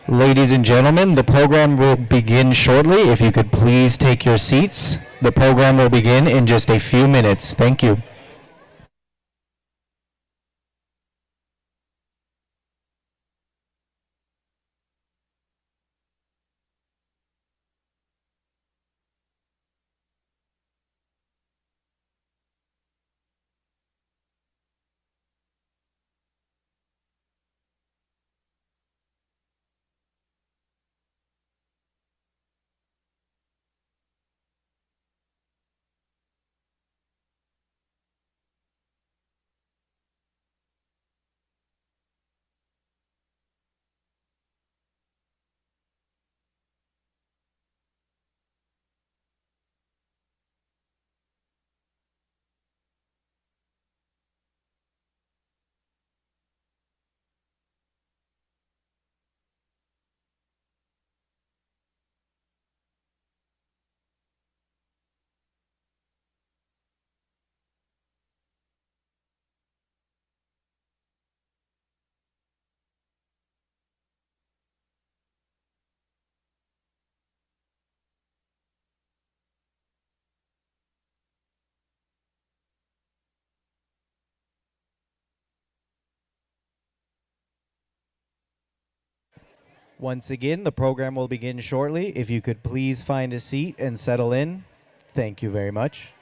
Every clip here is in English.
Ladies and gentlemen, the program will begin shortly. If you could please take your seats. The program will begin in just a few minutes. Thank you. Once again, the program will begin shortly. If you could please find a seat and settle in. Thank you very much.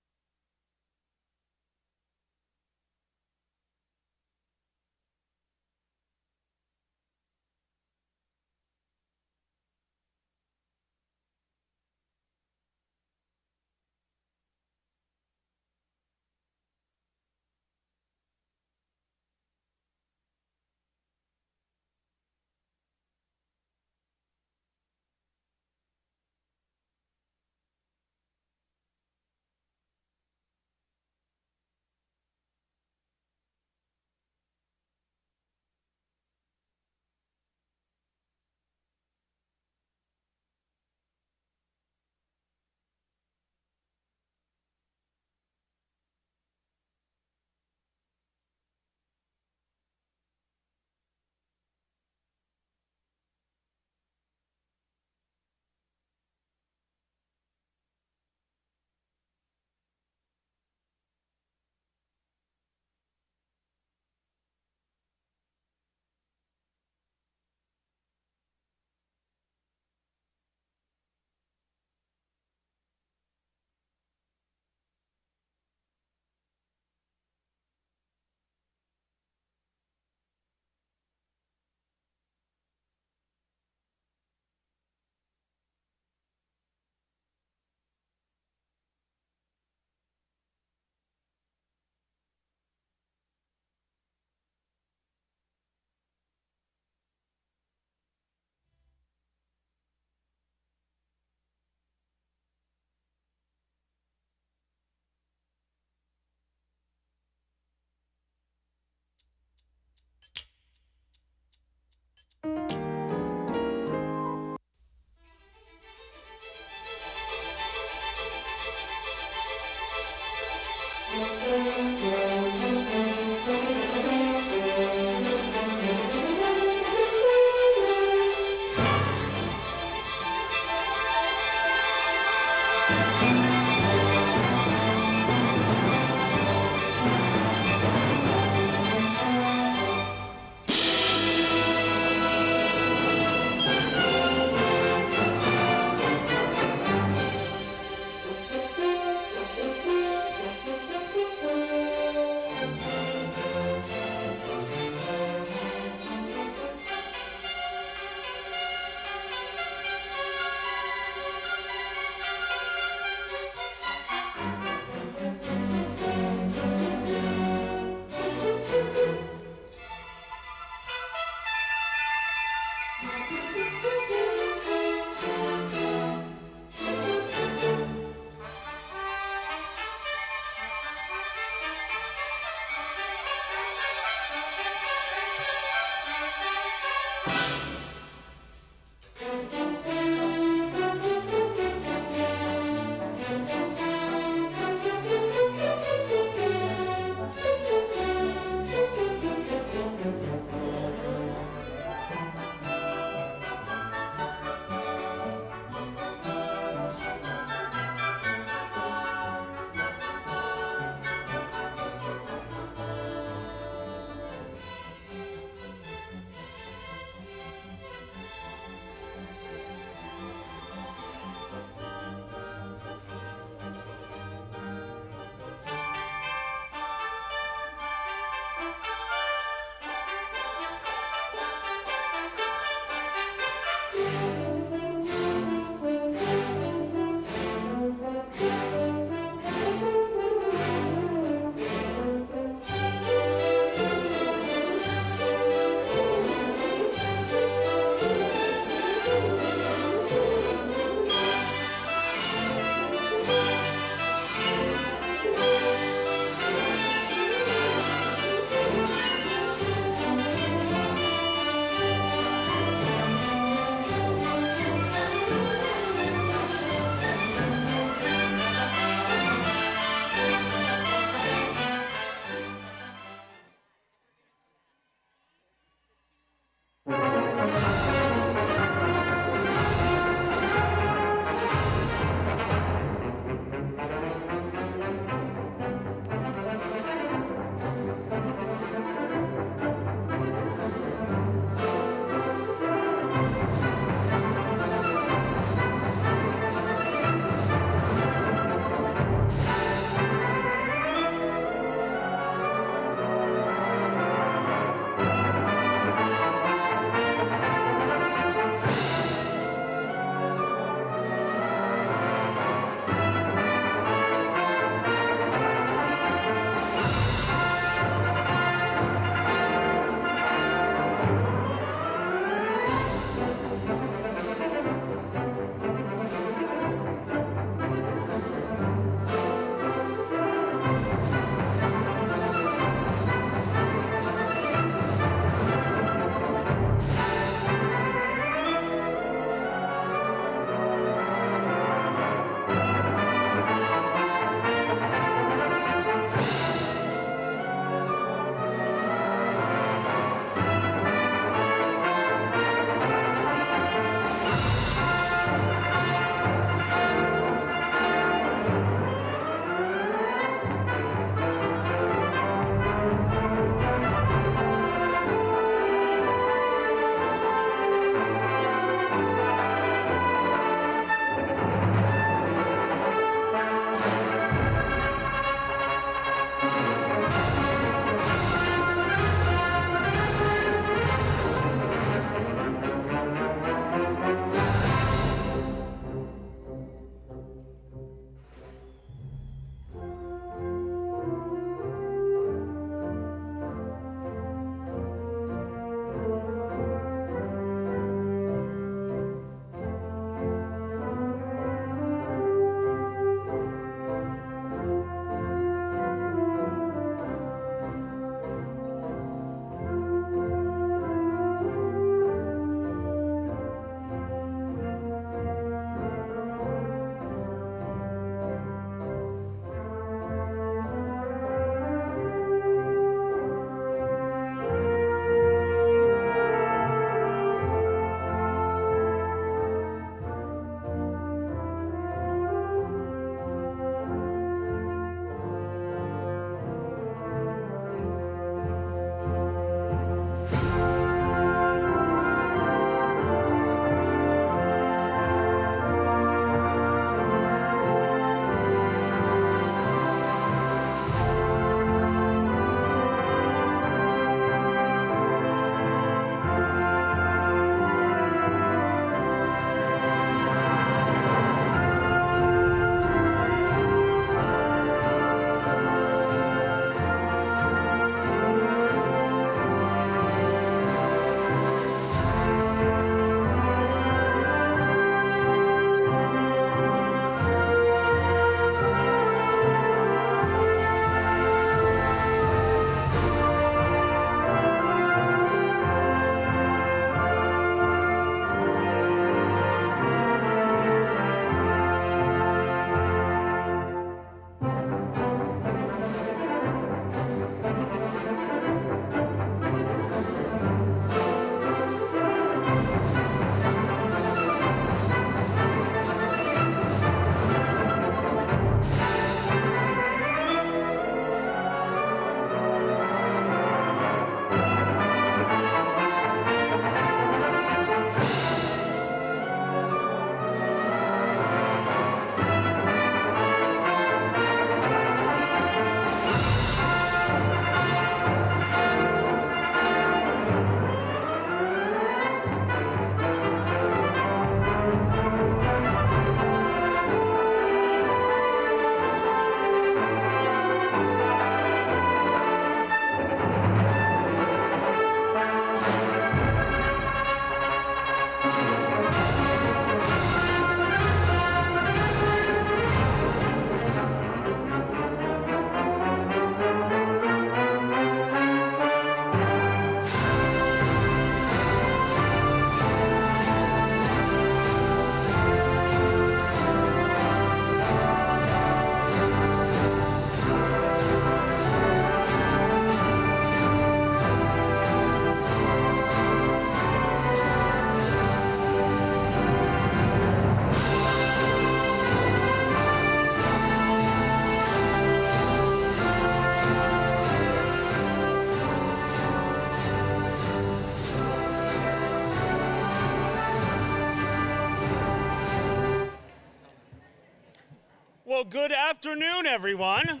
good afternoon, everyone.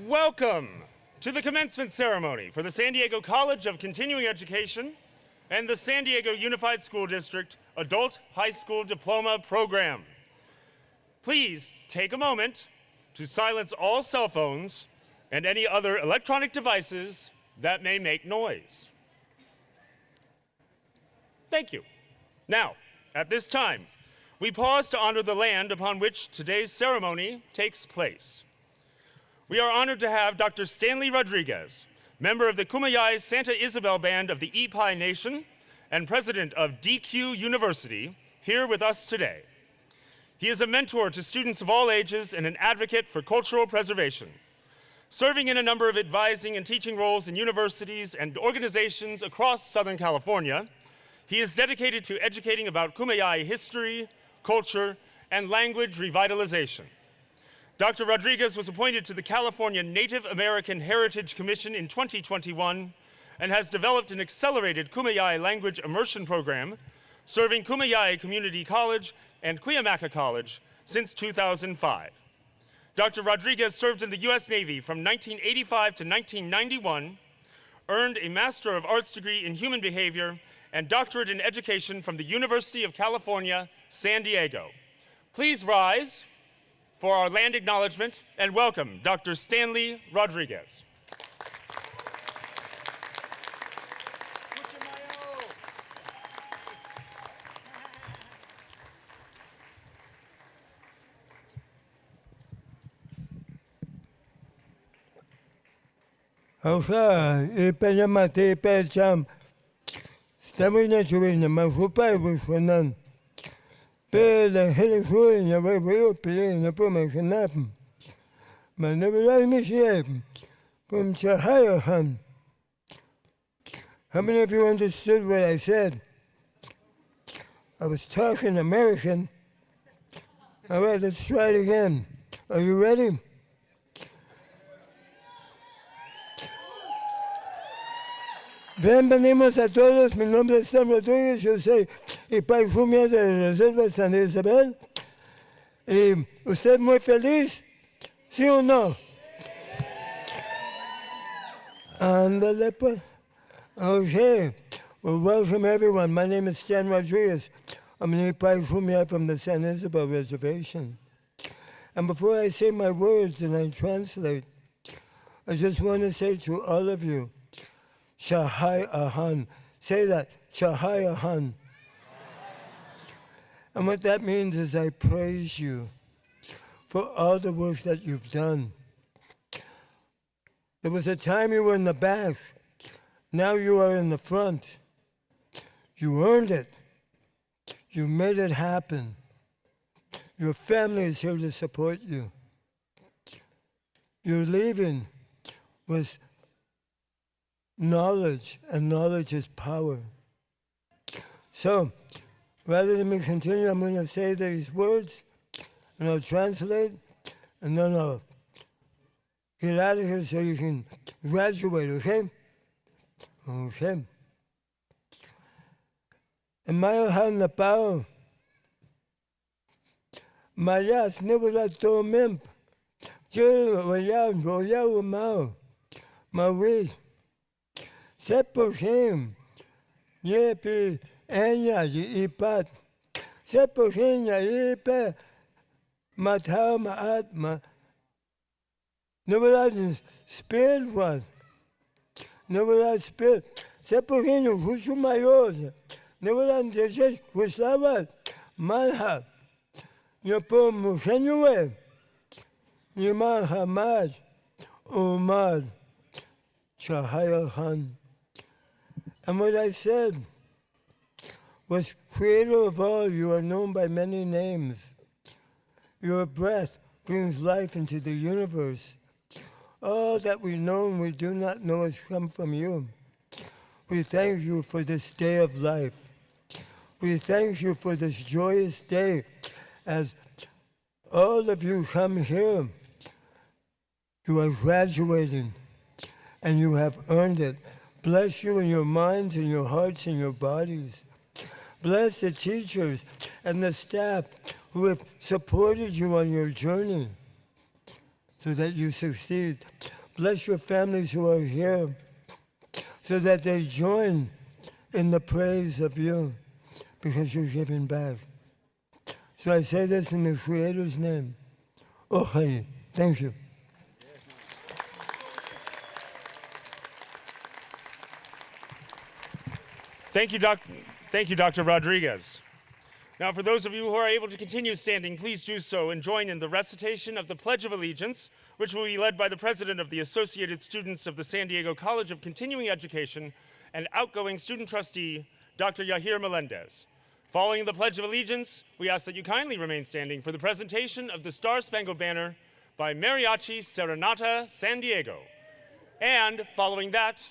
Welcome to the commencement ceremony for the San Diego College of Continuing Education and the San Diego Unified School District Adult High School Diploma Program. Please take a moment to silence all cell phones and any other electronic devices that may make noise. Thank you. Now, at this time, we pause to honor the land upon which today's ceremony takes place. We are honored to have Dr. Stanley Rodriguez, member of the Kumeyaay Santa Isabel Band of the Ipai Nation and president of DQ University, here with us today. He is a mentor to students of all ages and an advocate for cultural preservation. Serving in a number of advising and teaching roles in universities and organizations across Southern California, he is dedicated to educating about Kumeyaay history, culture, and language revitalization. Dr. Rodriguez was appointed to the California Native American Heritage Commission in 2021 and has developed an accelerated Kumeyaay language immersion program serving Kumeyaay Community College and Cuyamaca College since 2005. Dr. Rodriguez served in the U.S. Navy from 1985 to 1991, earned a Master of Arts degree in Human Behavior and doctorate in education from the University of California, San Diego. Please rise for our land acknowledgement and welcome Dr. Stanley Rodriguez. Hausa, Ipellamate, Ipelcham, estamos na chuvina, mas o pai vos fanan. Pela relevou, na vai eu pele, na poma knap. Mas na verdade me chef, from Chahayahan. How many of you understood what I said? I was talking American. All right, let's try it again. Are you ready? Bienvenidos a todos, mi nombre es Stanley Rodriguez, yo soy Ipai Fumia de la Reserva Santa Isabel. ¿Y usted muy feliz? ¿Sí o no? Ándale pues. Okay, well welcome everyone. My name is Stan Rodriguez. I'm an Ipai Fumia from the San Isabel Reservation. And before I say my words and I translate, I just want to say to all of you, Shahai Ahan. Say that, Shahai Ahan. And what that means is I praise you for all the work that you've done. There was a time you were in the back. Now you are in the front. You earned it. You made it happen. Your family is here to support you. Your leaving was knowledge, and knowledge is power. So, rather than me continue, I'm going to say these words, and I'll translate, and then I'll get out of here so you can graduate, okay? Okay. En mayo han na pao, mayas nibula to mimp, jil waya mao, mawis. Sepochim, yepi, enya, ipat. Sepochim, ipe, matao, maat, Nevertheless, spirit one. Nevertheless, spirit. Sepochim, husu mayor. Nevertheless, Jesus, husavat, manha. Yopo mushenuwe. Yman hamad, umad, Shahaya Khan. And what I said was, creator of all, you are known by many names. Your breath brings life into the universe. All that we know and we do not know has come from you. We thank you for this day of life. We thank you for this joyous day as all of you come here. You are graduating and you have earned it. Bless you in your minds and your hearts and your bodies. Bless the teachers and the staff who have supported you on your journey so that you succeed. Bless your families who are here so that they join in the praise of you because you're giving back. So I say this in the Creator's name. Okay, thank you. Thank you, Dr. Rodriguez. Now, for those of you who are able to continue standing, please do so and join in the recitation of the Pledge of Allegiance, which will be led by the President of the Associated Students of the San Diego College of Continuing Education and outgoing student trustee, Dr. Yahir Melendez. Following the Pledge of Allegiance, we ask that you kindly remain standing for the presentation of the Star-Spangled Banner by Mariachi Serenata San Diego. And following that,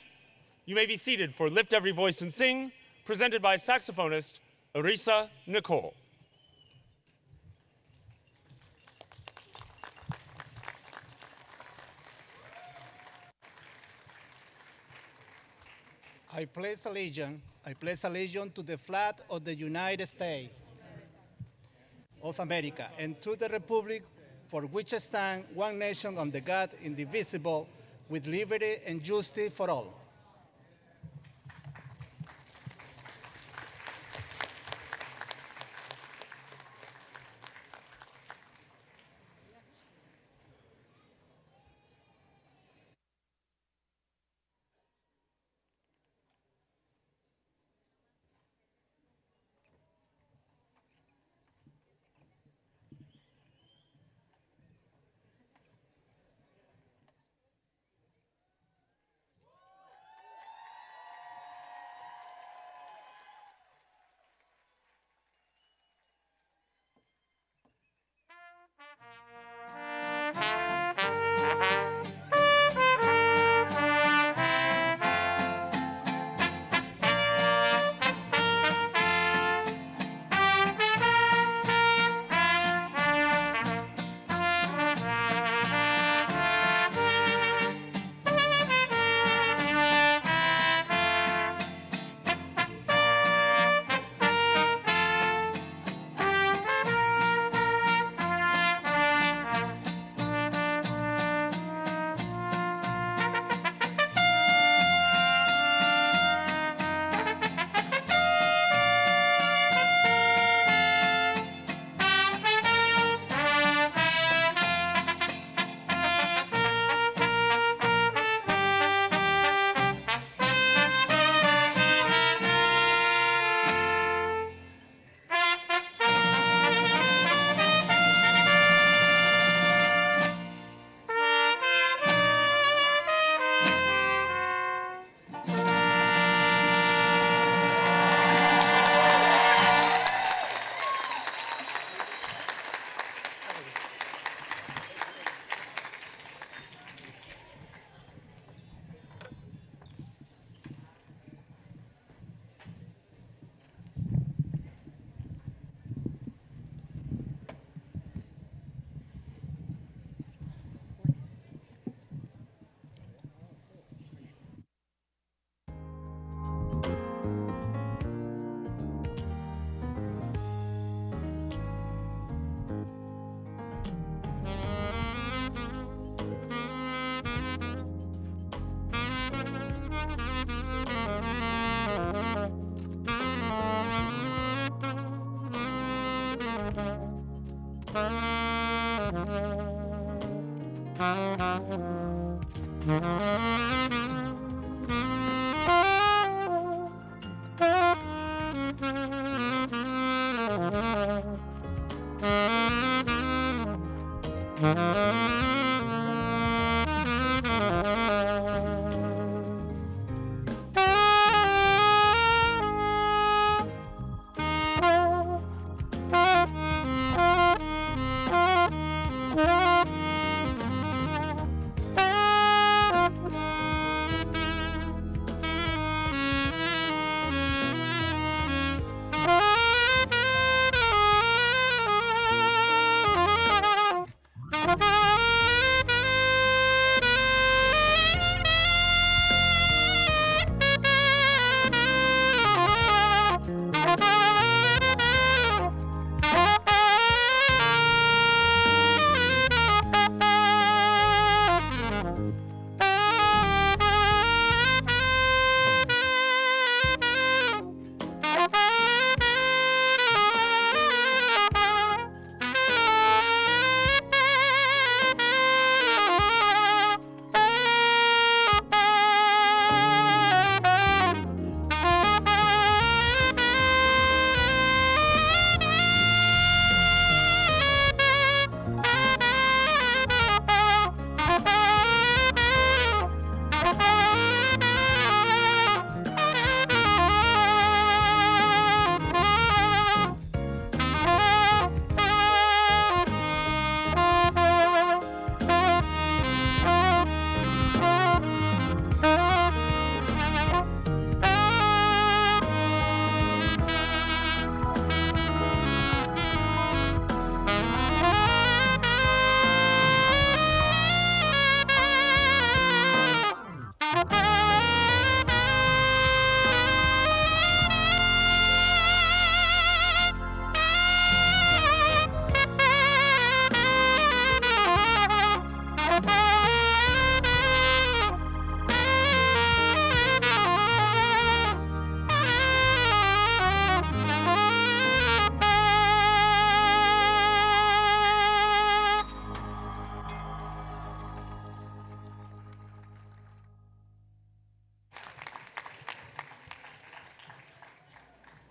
you may be seated for Lift Every Voice and Sing, presented by saxophonist Arisa Nicole. I pledge allegiance to the flag of the United States of America and to the republic for which stands one nation under God, indivisible, with liberty and justice for all.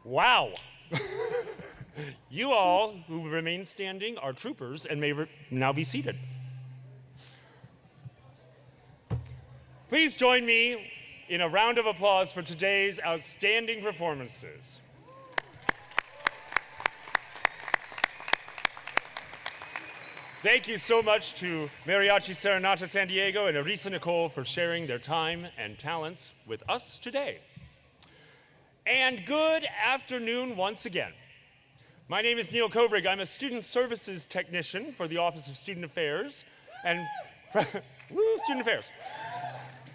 Wow. You all who remain standing are troopers and may now be seated. Please join me in a round of applause for today's outstanding performances. Thank you so much to Mariachi Serenata San Diego and Arisa Nicole for sharing their time and talents with us today. And good afternoon once again. My name is Neil Kovrig. I'm a student services technician for the Office of Student Affairs and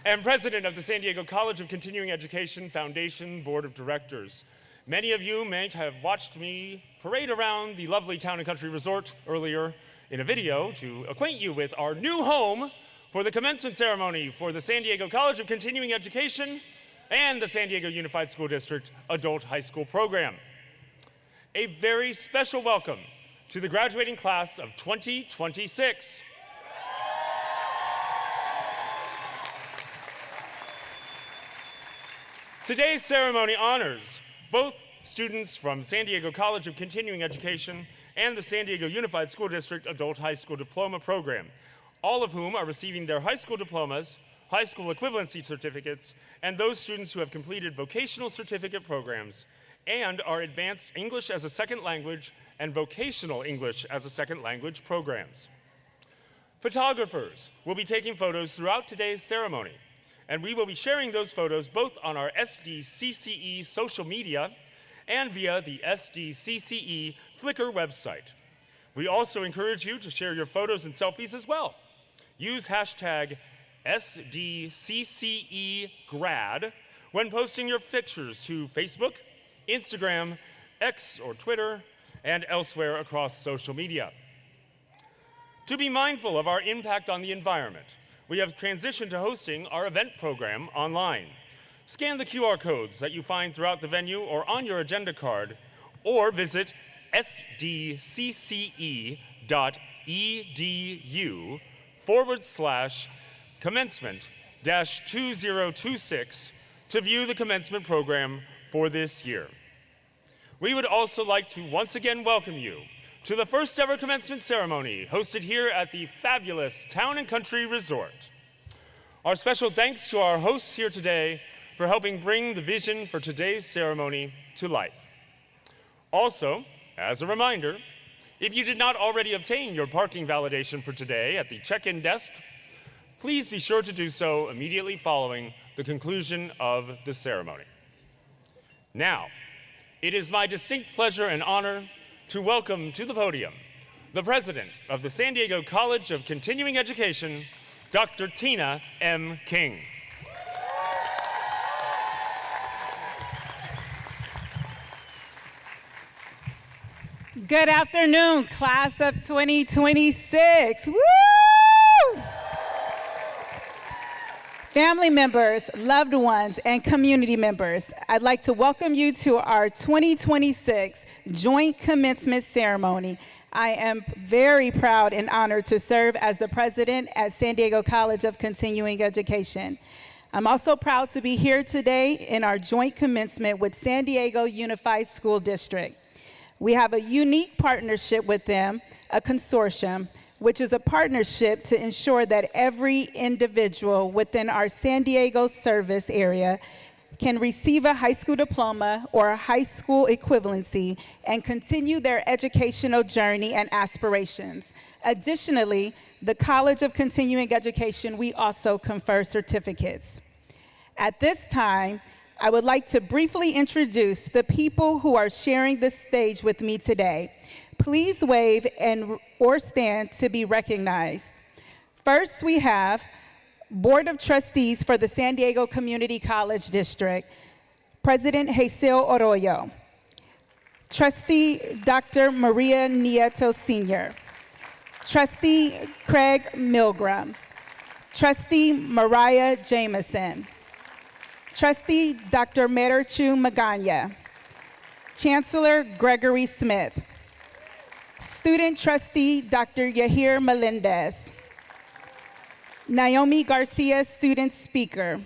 and president of the San Diego College of Continuing Education Foundation Board of Directors. Many of you may have watched me parade around the lovely Town and Country Resort earlier in a video to acquaint you with our new home for the commencement ceremony for the San Diego College of Continuing Education and the San Diego Unified School District Adult High School Program. A very special welcome to the graduating class of 2026. Today's ceremony honors both students from San Diego College of Continuing Education and the San Diego Unified School District Adult High School Diploma Program, all of whom are receiving their high school diplomas, high school equivalency certificates, and those students who have completed vocational certificate programs and our advanced English as a second language and vocational English as a second language programs. Photographers will be taking photos throughout today's ceremony, and we will be sharing those photos both on our SDCCE social media and via the SDCCE Flickr website. We also encourage you to share your photos and selfies as well. Use hashtag SDCCEgrad when posting your pictures to Facebook, Instagram, X or Twitter, and elsewhere across social media. To be mindful of our impact on the environment, we have transitioned to hosting our event program online. Scan the QR codes that you find throughout the venue or on your agenda card, or visit sdcce.edu/commencement-2026 to view the commencement program for this year. We would also like to once again welcome you to the first ever commencement ceremony hosted here at the fabulous Town and Country Resort. Our special thanks to our hosts here today for helping bring the vision for today's ceremony to life. Also, as a reminder, if you did not already obtain your parking validation for today at the check-in desk, please be sure to do so immediately following the conclusion of the ceremony. Now, it is my distinct pleasure and honor to welcome to the podium the president of the San Diego College of Continuing Education, Dr. Tina M. King. Good afternoon, class of 2026. Woo! Family members, loved ones, and community members, I'd like to welcome you to our 2026 joint commencement ceremony. I am very proud and honored to serve as the president at San Diego College of Continuing Education. I'm also proud to be here today in our joint commencement with San Diego Unified School District. We have a unique partnership with them, a consortium, which is a partnership to ensure that every individual within our San Diego service area can receive a high school diploma or a high school equivalency and continue their educational journey and aspirations. Additionally, the College of Continuing Education, we also confer certificates. At this time, I would like to briefly introduce the people who are sharing the stage with me today. Please wave or stand to be recognized. First, we have Board of Trustees for the San Diego Community College District, President Hazel Arroyo. Trustee Dr. Maria Nieto Sr. Trustee Craig Milgram. Trustee Mariah Jameson. Trustee Dr. Merichu Magana. Chancellor Gregory Smith. Student Trustee Dr. Yahir Melendez. Naomi Garcia, Student Speaker.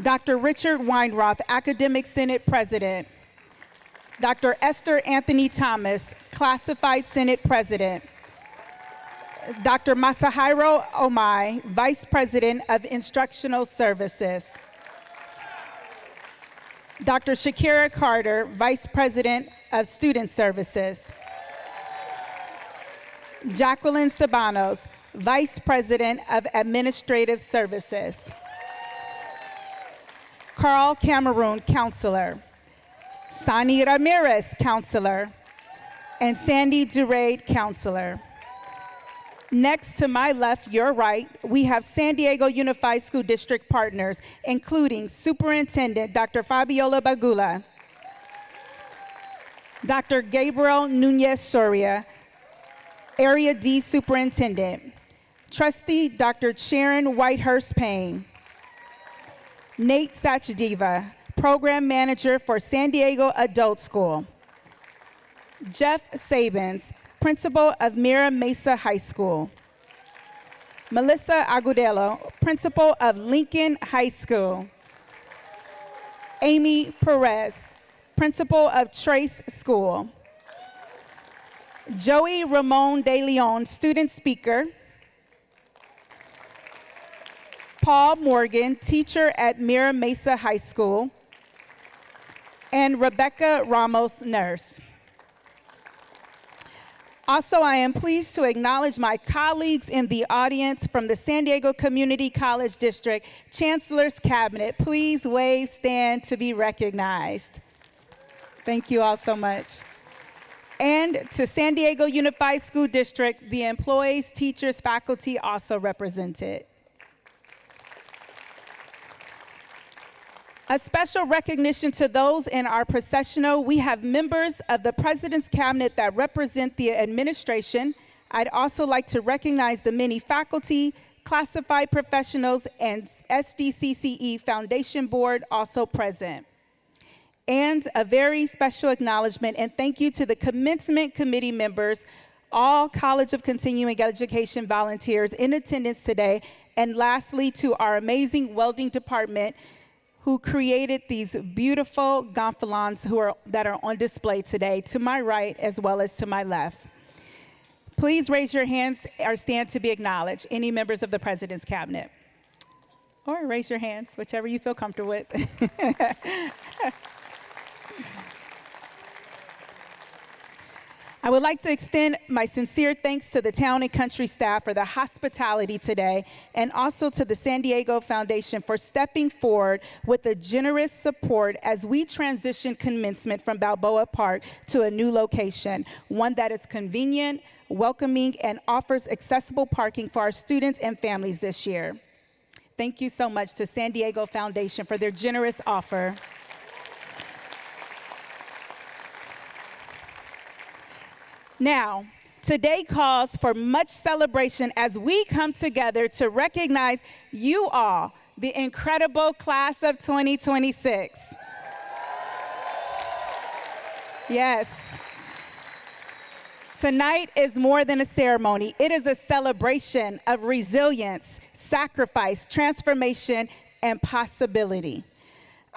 Dr. Richard Weinroth, Academic Senate President. Dr. Esther Anthony Thomas, Classified Senate President. Dr. Masahiro Omai, Vice President of Instructional Services. Dr. Shakira Carter, Vice President of Student Services. Jacqueline Sabanos, Vice President of Administrative Services. Carl Cameroon, Counselor. Sani Ramirez, Counselor. And Sandy Durade, Counselor. Next to my left, your right, we have San Diego Unified School District partners, including Superintendent Dr. Fabiola Bagula, Dr. Gabriel Nunez Soria, Area D Superintendent, Trustee Dr. Sharon Whitehurst Payne, Nate Sachdeva, Program Manager for San Diego Adult School, Jeff Sabins, Principal of Mira Mesa High School, Melissa Agudelo, Principal of Lincoln High School, Amy Perez, Principal of Trace School, Joey Ramon De Leon, Student Speaker, Paul Morgan, Teacher at Mira Mesa High School, and Rebecca Ramos, Nurse. Also, I am pleased to acknowledge my colleagues in the audience from the San Diego Community College District Chancellor's Cabinet. Please wave, stand to be recognized. Thank you all so much. And to San Diego Unified School District, the employees, teachers, faculty also represented. A special recognition to those in our processional. We have members of the President's Cabinet that represent the administration. I'd also like to recognize the many faculty, classified professionals, and SDCCE Foundation Board also present. And a very special acknowledgement and thank you to the Commencement Committee members, all College of Continuing Education volunteers in attendance today, and lastly to our amazing welding department who created these beautiful gonfalons that are on display today, to my right as well as to my left. Please raise your hands or stand to be acknowledged. Any members of the President's Cabinet? Or raise your hands, whichever you feel comfortable with. I would like to extend my sincere thanks to the town and country staff for their hospitality today, and also to the San Diego Foundation for stepping forward with a generous support as we transition commencement from Balboa Park to a new location, one that is convenient, welcoming, and offers accessible parking for our students and families this year. Thank you so much to San Diego Foundation for their generous offer. Now, today calls for much celebration as we come together to recognize you all, the incredible class of 2026. Yes. Tonight is more than a ceremony. It is a celebration of resilience, sacrifice, transformation, and possibility.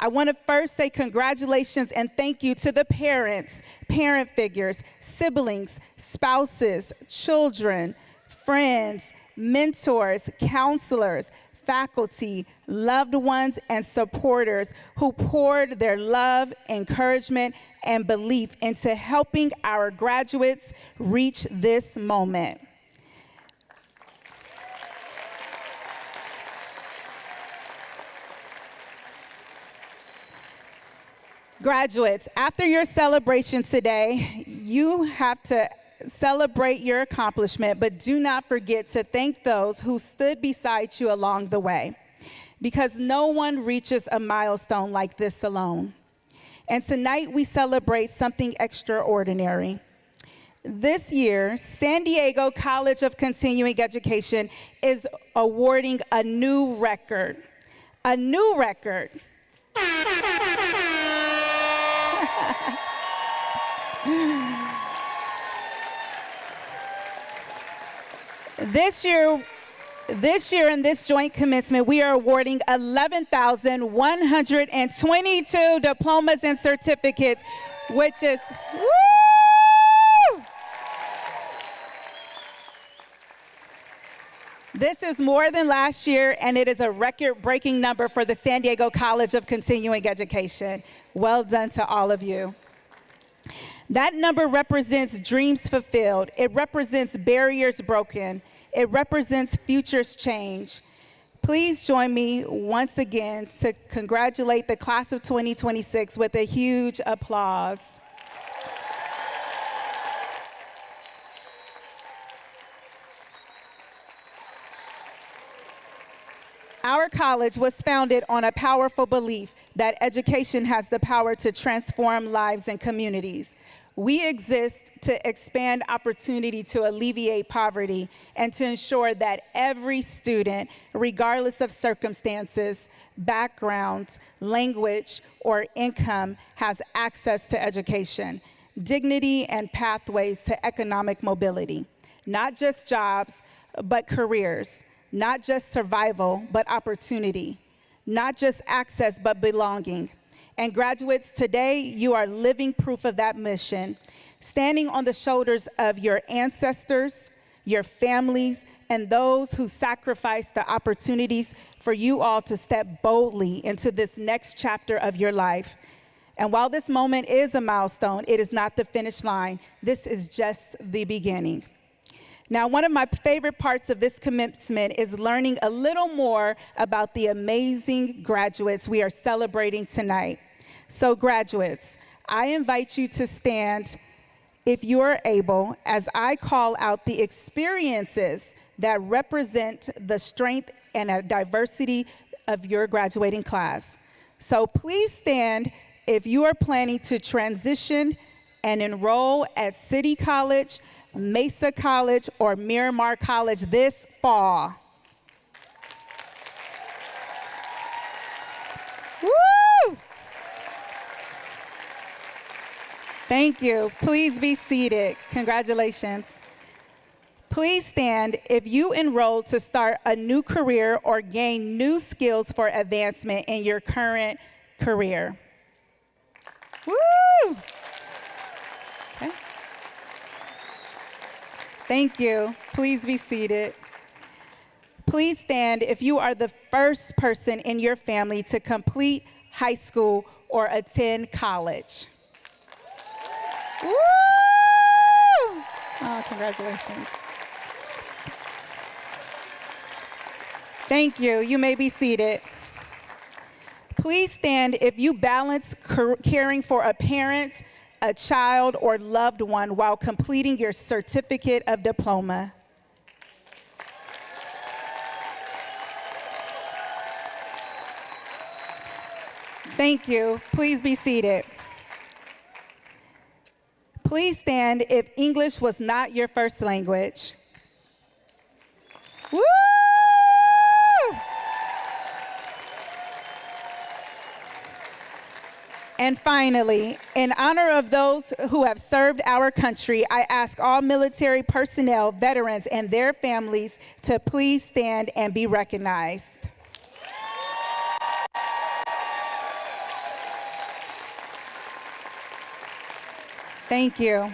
I want to first say congratulations and thank you to the parents, parent figures, siblings, spouses, children, friends, mentors, counselors, faculty, loved ones, and supporters who poured their love, encouragement, and belief into helping our graduates reach this moment. Graduates, after your celebration today, you have to celebrate your accomplishment, but do not forget to thank those who stood beside you along the way, because no one reaches a milestone like this alone. And tonight we celebrate something extraordinary. This year, San Diego College of Continuing Education is awarding a new record. A new record. This year in this joint commencement, we are awarding 11,122 diplomas and certificates, which is, woo! This is more than last year, and it is a record-breaking number for the San Diego College of Continuing Education. Well done to all of you. That number represents dreams fulfilled. It represents barriers broken. It represents futures change. Please join me once again to congratulate the class of 2026 with a huge applause. Our college was founded on a powerful belief that education has the power to transform lives and communities. We exist to expand opportunity to alleviate poverty and to ensure that every student, regardless of circumstances, background, language, or income, has access to education, dignity, and pathways to economic mobility. Not just jobs, but careers. Not just survival, but opportunity. Not just access, but belonging. And graduates, today you are living proof of that mission, standing on the shoulders of your ancestors, your families, and those who sacrificed the opportunities for you all to step boldly into this next chapter of your life. And while this moment is a milestone, it is not the finish line. This is just the beginning. Now, one of my favorite parts of this commencement is learning a little more about the amazing graduates we are celebrating tonight. So graduates, I invite you to stand if you are able as I call out the experiences that represent the strength and diversity of your graduating class. So please stand if you are planning to transition and enroll at City College, Mesa College, or Miramar College this fall. Woo! Thank you. Please be seated. Congratulations. Please stand if you enroll to start a new career or gain new skills for advancement in your current career. Woo! Okay. Thank you. Please be seated. Please stand if you are the first person in your family to complete high school or attend college. Woo! Oh, congratulations. Thank you. You may be seated. Please stand if you balance caring for a parent, a child, or loved one while completing your certificate of diploma. Thank you. Please be seated. Please stand if English was not your first language. Woo! And finally, in honor of those who have served our country, I ask all military personnel, veterans, and their families to please stand and be recognized. Thank you.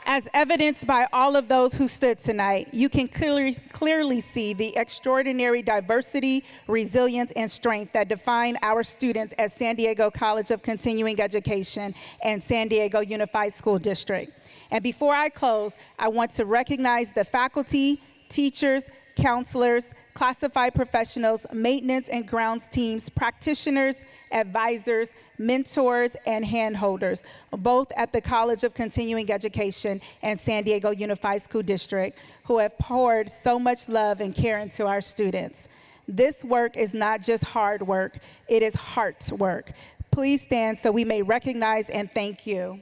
As evidenced by all of those who stood tonight, you can clearly see the extraordinary diversity, resilience, and strength that define our students at San Diego College of Continuing Education and San Diego Unified School District. And before I close, I want to recognize the faculty, teachers, counselors, classified professionals, maintenance and grounds teams, practitioners, advisors, mentors, and handholders, both at the College of Continuing Education and San Diego Unified School District, who have poured so much love and care into our students. This work is not just hard work, it is heart work. Please stand so we may recognize and thank you.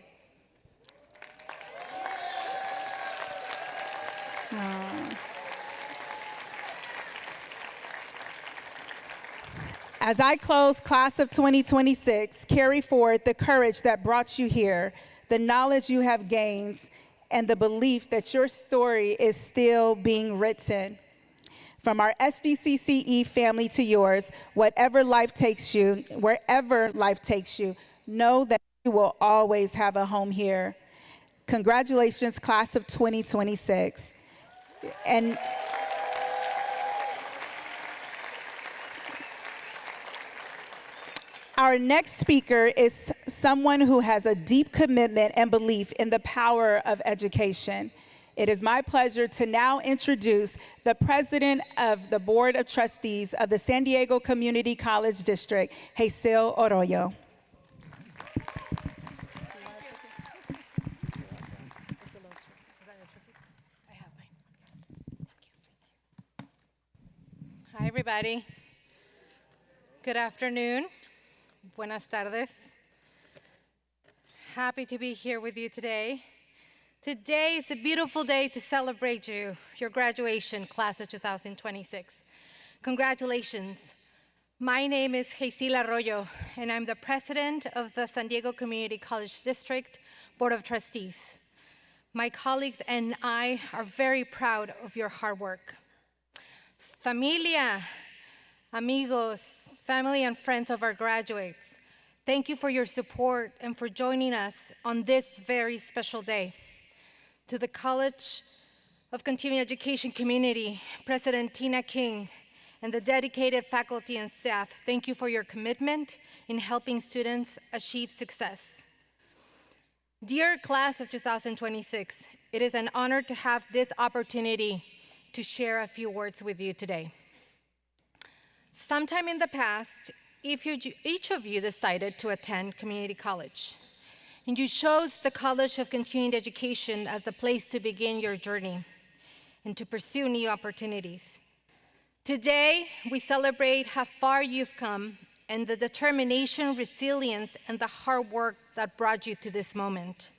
As I close class of 2026, carry forward the courage that brought you here, the knowledge you have gained, and the belief that your story is still being written. From our SDCCE family to yours, whatever life takes you, wherever life takes you, know that you will always have a home here. Congratulations, class of 2026. And our next speaker is someone who has a deep commitment and belief in the power of education. It is my pleasure to now introduce the president of the Board of Trustees of the San Diego Community College District, Hazel Arroyo. Hi, everybody. Good afternoon. Buenas tardes. Happy to be here with you today. Today is a beautiful day to celebrate you, your graduation, class of 2026. Congratulations. My name is Hazel Arroyo, and I'm the president of the San Diego Community College District Board of Trustees. My colleagues and I are very proud of your hard work. Familia, amigos, family and friends of our graduates, thank you for your support and for joining us on this very special day. To the College of Continuing Education community, President Tina King, and the dedicated faculty and staff, thank you for your commitment in helping students achieve success. Dear class of 2026, it is an honor to have this opportunity to share a few words with you today. Sometime in the past, each of you decided to attend community college, and you chose the College of Continuing Education as a place to begin your journey and to pursue new opportunities. Today, we celebrate how far you've come and the determination, resilience, and the hard work that brought you to this moment.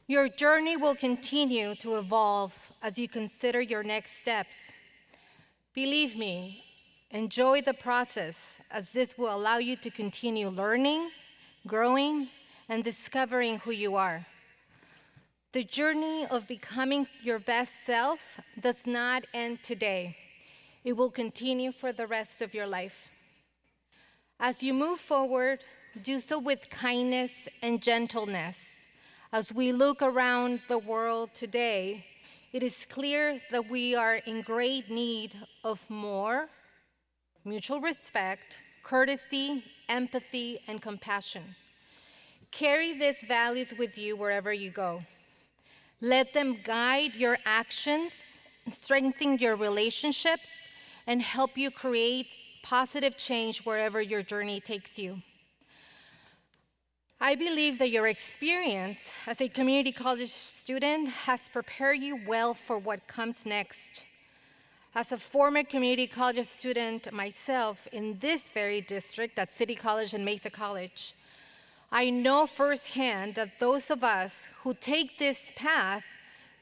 Your journey will continue to evolve as you consider your next steps. Believe me, enjoy the process, as this will allow you to continue learning, growing, and discovering who you are. The journey of becoming your best self does not end today. It will continue for the rest of your life. As you move forward, do so with kindness and gentleness. As we look around the world today, it is clear that we are in great need of more mutual respect, courtesy, empathy, and compassion. Carry these values with you wherever you go. Let them guide your actions, strengthen your relationships, and help you create positive change wherever your journey takes you. I believe that your experience as a community college student has prepared you well for what comes next. As a former community college student myself in this very district at City College and Mesa College, I know firsthand that those of us who take this path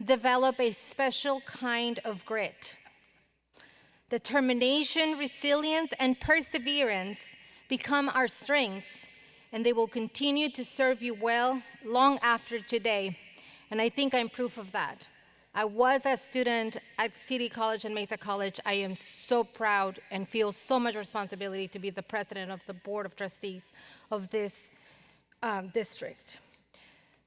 develop a special kind of grit. Determination, resilience, and perseverance become our strengths, and they will continue to serve you well long after today. And I think I'm proof of that. I was a student at City College and Mesa College. I am so proud and feel so much responsibility to be the president of the Board of Trustees of this district.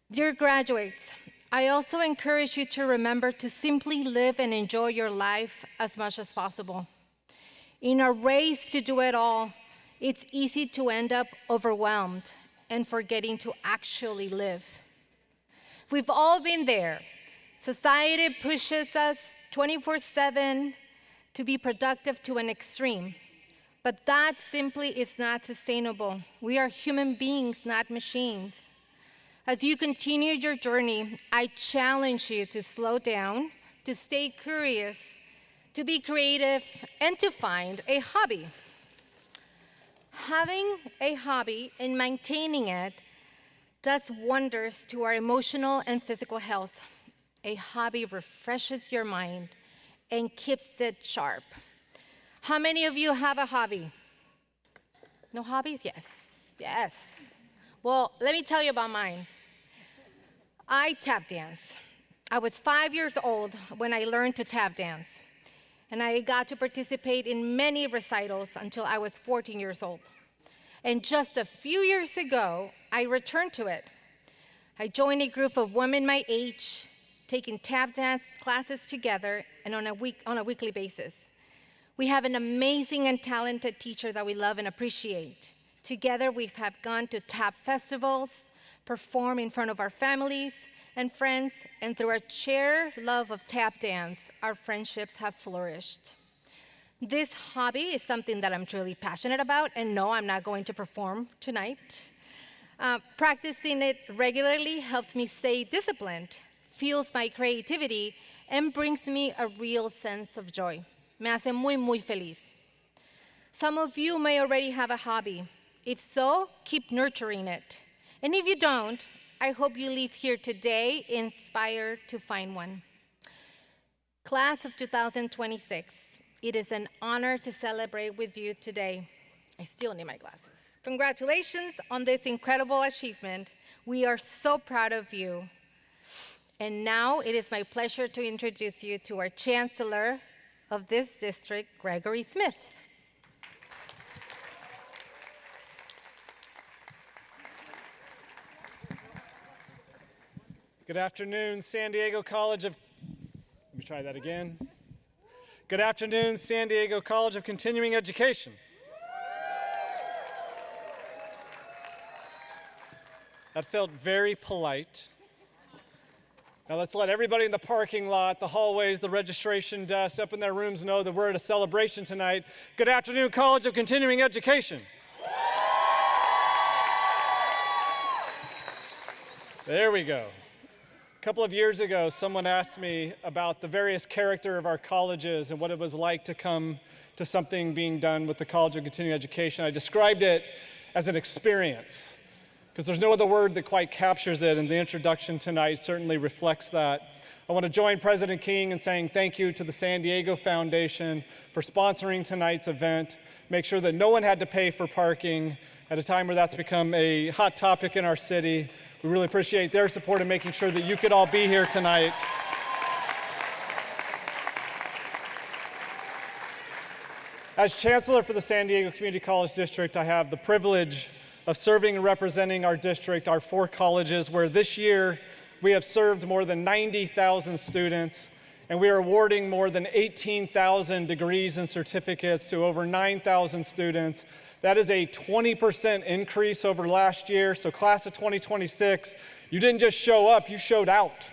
Dear graduates, I also encourage you to remember to simply live and enjoy your life as much as possible. In a race to do it all, it's easy to end up overwhelmed and forgetting to actually live. We've all been there. Society pushes us 24/7 to be productive to an extreme. But that simply is not sustainable. We are human beings, not machines. As you continue your journey, I challenge you to slow down, to stay curious, to be creative, and to find a hobby. Having a hobby and maintaining it does wonders to our emotional and physical health. A hobby refreshes your mind and keeps it sharp. How many of you have a hobby? No hobbies? Yes, yes. Well, let me tell you about mine. I tap dance. I was 5 years old when I learned to tap dance. and I got to participate in many recitals until I was 14 years old. And just a few years ago, I returned to it. I joined a group of women my age, taking tap dance classes together and on a weekly basis. We have an amazing and talented teacher that we love and appreciate. Together, we have gone to tap festivals, perform in front of our families and friends, and through our shared love of tap dance, our friendships have flourished. This hobby is something that I'm truly passionate about, and no, I'm not going to perform tonight. Practicing it regularly helps me stay disciplined, fuels my creativity, and brings me a real sense of joy. Me hace muy, muy feliz. Some of you may already have a hobby. If so, keep nurturing it. And if you don't, I hope you leave here today inspired to find one. Class of 2026, it is an honor to celebrate with you today. I still need my glasses. Congratulations on this incredible achievement. We are so proud of you. And now it is my pleasure to introduce you to our Chancellor of this district, Gregory Smith. Good afternoon, San Diego College of, let me try that again. Good afternoon, San Diego College of Continuing Education. That felt very polite. Now let's let everybody in the parking lot, the hallways, the registration desks, up in their rooms know that we're at a celebration tonight. Good afternoon, College of Continuing Education. There we go. A couple of years ago, someone asked me about the various character of our colleges and what it was like to come to something being done with the College of Continuing Education. I described it as an experience, because there's no other word that quite captures it, and the introduction tonight certainly reflects that. I want to join President King in saying thank you to the San Diego Foundation for sponsoring tonight's event. Make sure that no one had to pay for parking at a time where that's become a hot topic in our city. We really appreciate their support in making sure that you could all be here tonight. As Chancellor for the San Diego Community College District, I have the privilege of serving and representing our district, our 4 colleges, where this year we have served more than 90,000 students, and we are awarding more than 18,000 degrees and certificates to over 9,000 students. That is a 20% increase over last year. So class of 2026, you didn't just show up, you showed out.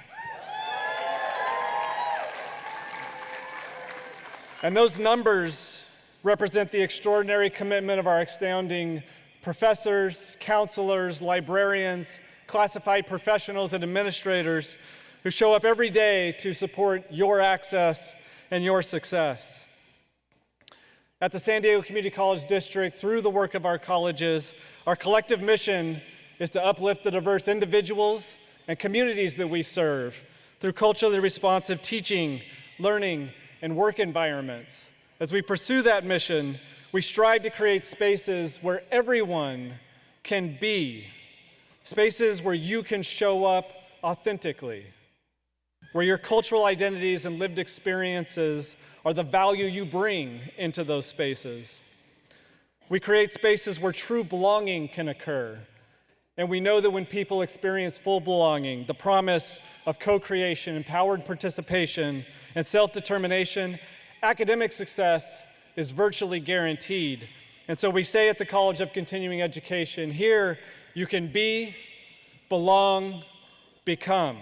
And those numbers represent the extraordinary commitment of our astounding professors, counselors, librarians, classified professionals, and administrators who show up every day to support your access and your success. At the San Diego Community College District, through the work of our colleges, our collective mission is to uplift the diverse individuals and communities that we serve through culturally responsive teaching, learning, and work environments. As we pursue that mission, we strive to create spaces where everyone can be, spaces where you can show up authentically, where your cultural identities and lived experiences are the value you bring into those spaces. We create spaces where true belonging can occur, and we know that when people experience full belonging, the promise of co-creation, empowered participation, and self-determination, academic success is virtually guaranteed. And so we say at the College of Continuing Education, here you can be, belong, become.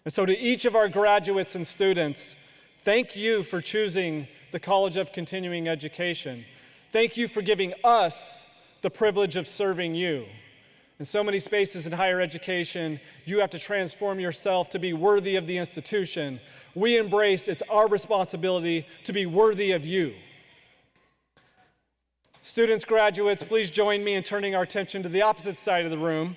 And so to each of our graduates and students, thank you for choosing the College of Continuing Education. Thank you for giving us the privilege of serving you. In so many spaces in higher education, you have to transform yourself to be worthy of the institution. We embrace it's our responsibility to be worthy of you. Students, graduates, please join me in turning our attention to the opposite side of the room,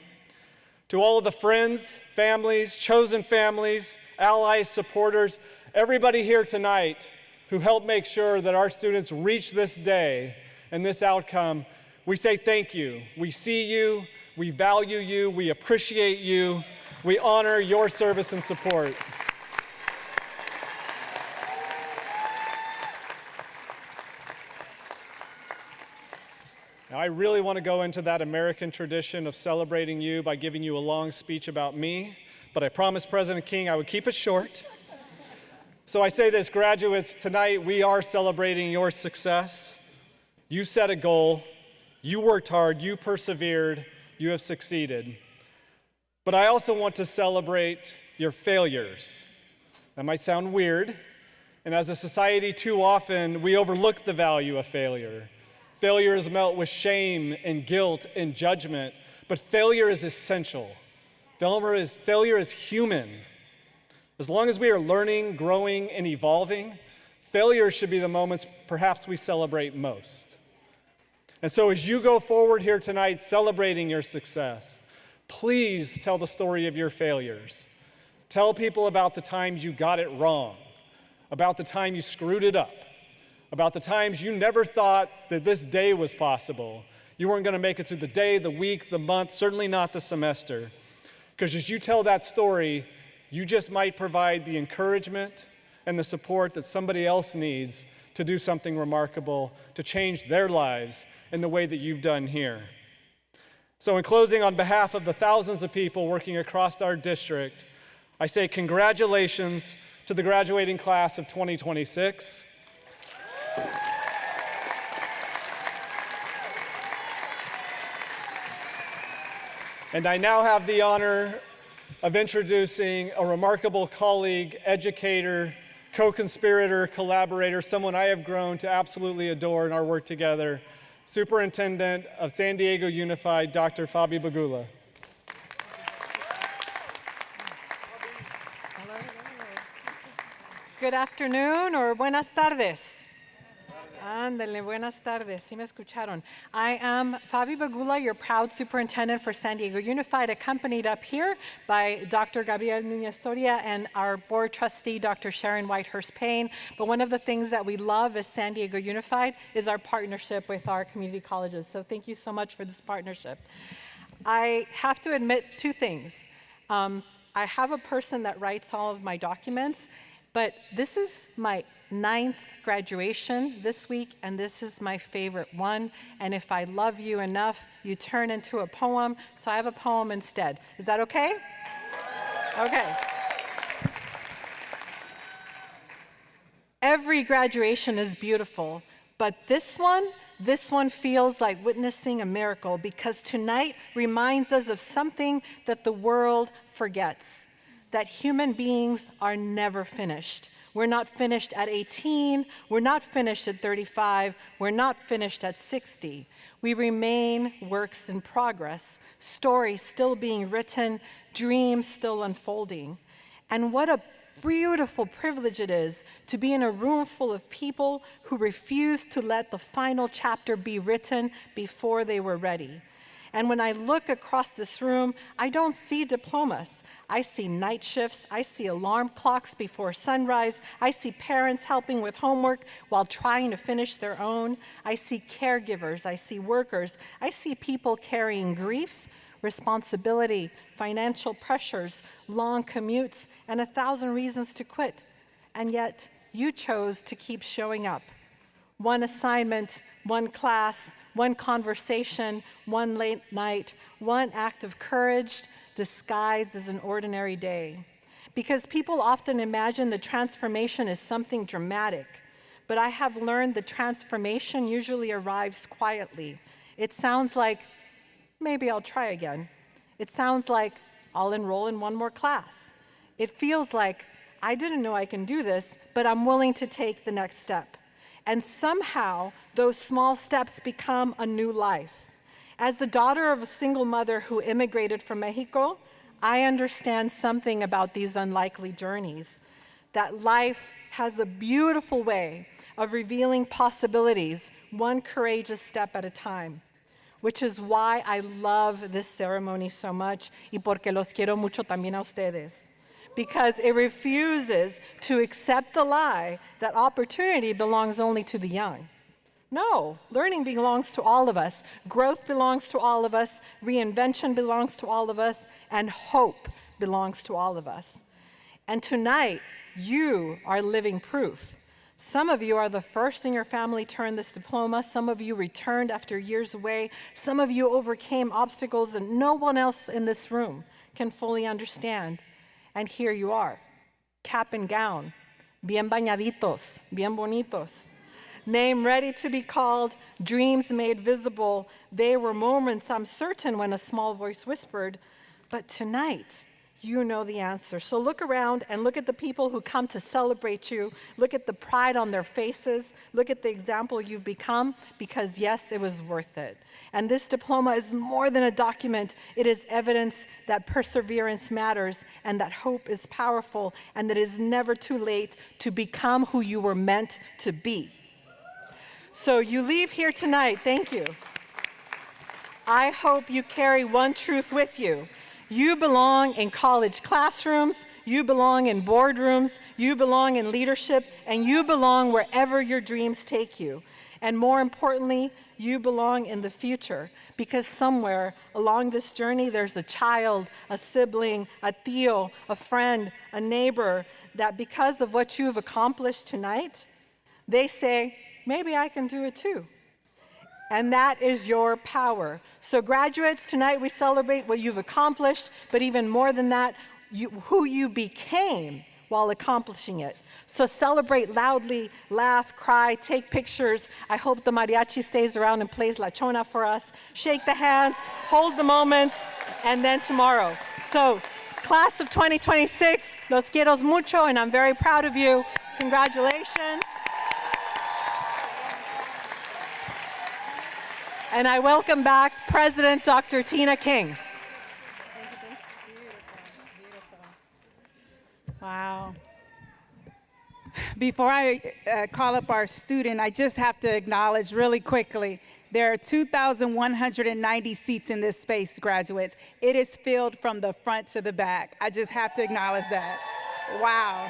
to all of the friends, families, chosen families, allies, supporters, everybody here tonight who helped make sure that our students reach this day and this outcome. We say thank you. We see you, we value you, we appreciate you, we honor your service and support. Now, I really want to go into that American tradition of celebrating you by giving you a long speech about me, but I promised President King I would keep it short. So I say this, graduates, tonight we are celebrating your success. You set a goal, you worked hard, you persevered, you have succeeded. But I also want to celebrate your failures. That might sound weird, and as a society, too often we overlook the value of failure. Failure is met with shame and guilt and judgment, but failure is essential. Failure is human. As long as we are learning, growing, and evolving, failure should be the moments perhaps we celebrate most. And so as you go forward here tonight celebrating your success, please tell the story of your failures. Tell people about the times you got it wrong, about the time you screwed it up, about the times you never thought that this day was possible. You weren't going to make it through the day, the week, the month, certainly not the semester. Because as you tell that story, you just might provide the encouragement and the support that somebody else needs to do something remarkable, to change their lives in the way that you've done here. So in closing, on behalf of the thousands of people working across our district, I say congratulations to the graduating class of 2026. And I now have the honor of introducing a remarkable colleague, educator, co-conspirator, collaborator, someone I have grown to absolutely adore in our work together, Superintendent of San Diego Unified, Dr. Fabi Bagula. Good afternoon or buenas tardes. Ándale, buenas tardes. Sí me escucharon. I am Fabi Bagula, your proud superintendent for San Diego Unified, accompanied up here by Dr. Gabriel Nunez-Soria and our board trustee, Dr. Sharon Whitehurst-Payne. But one of the things that we love as San Diego Unified is our partnership with our community colleges. So thank you so much for this partnership. I have to admit two things. I have a person that writes all of my documents, but this is my 9th graduation this week, and this is my favorite one. And if I love you enough, you turn into a poem, so I have a poem instead. Is that okay? Okay. Every graduation is beautiful, but this one feels like witnessing a miracle, because tonight reminds us of something that the world forgets, that human beings are never finished. We're not finished at 18, we're not finished at 35, we're not finished at 60. We remain works in progress, stories still being written, dreams still unfolding. And what a beautiful privilege it is to be in a room full of people who refuse to let the final chapter be written before they were ready. And when I look across this room, I don't see diplomas. I see night shifts, I see alarm clocks before sunrise, I see parents helping with homework while trying to finish their own. I see caregivers, I see workers, I see people carrying grief, responsibility, financial pressures, long commutes, and 1,000 reasons to quit. And yet, you chose to keep showing up. One assignment, one class, one conversation, one late night, one act of courage disguised as an ordinary day. Because people often imagine the transformation is something dramatic, but I have learned the transformation usually arrives quietly. It sounds like, maybe I'll try again. It sounds like, I'll enroll in one more class. It feels like, I didn't know I can do this, but I'm willing to take the next step. And somehow, those small steps become a new life. As the daughter of a single mother who immigrated from Mexico, I understand something about these unlikely journeys, that life has a beautiful way of revealing possibilities, one courageous step at a time, which is why I love this ceremony so much, y porque los quiero mucho también a ustedes. Because it refuses to accept the lie that opportunity belongs only to the young. No, learning belongs to all of us. Growth belongs to all of us. Reinvention belongs to all of us. And hope belongs to all of us. And tonight, you are living proof. Some of you are the first in your family to earn this diploma. Some of you returned after years away. Some of you overcame obstacles that no one else in this room can fully understand. And here you are, cap and gown, bien bañaditos, bien bonitos. Name ready to be called, dreams made visible. They were moments, I'm certain, when a small voice whispered, but tonight, you know the answer. So look around and look at the people who come to celebrate you. Look at the pride on their faces. Look at the example you've become, because yes, it was worth it. And this diploma is more than a document. It is evidence that perseverance matters and that hope is powerful and that it is never too late to become who you were meant to be. So you leave here tonight, thank you. I hope you carry one truth with you. You belong in college classrooms, you belong in boardrooms, you belong in leadership, and you belong wherever your dreams take you. And more importantly, you belong in the future, because somewhere along this journey there's a child, a sibling, a tío, a friend, a neighbor, that because of what you've accomplished tonight, they say, maybe I can do it too. And that is your power. So graduates, tonight we celebrate what you've accomplished, but even more than that, who you became while accomplishing it. So celebrate loudly, laugh, cry, take pictures. I hope the mariachi stays around and plays La Chona for us. Shake the hands, hold the moments, and then tomorrow. So class of 2026, los quiero mucho, and I'm very proud of you. Congratulations. And I welcome back President Dr. Tina King. Wow. Before I call up our student, I just have to acknowledge really quickly, there are 2,190 seats in this space, graduates. It is filled from the front to the back. I just have to acknowledge that. Wow.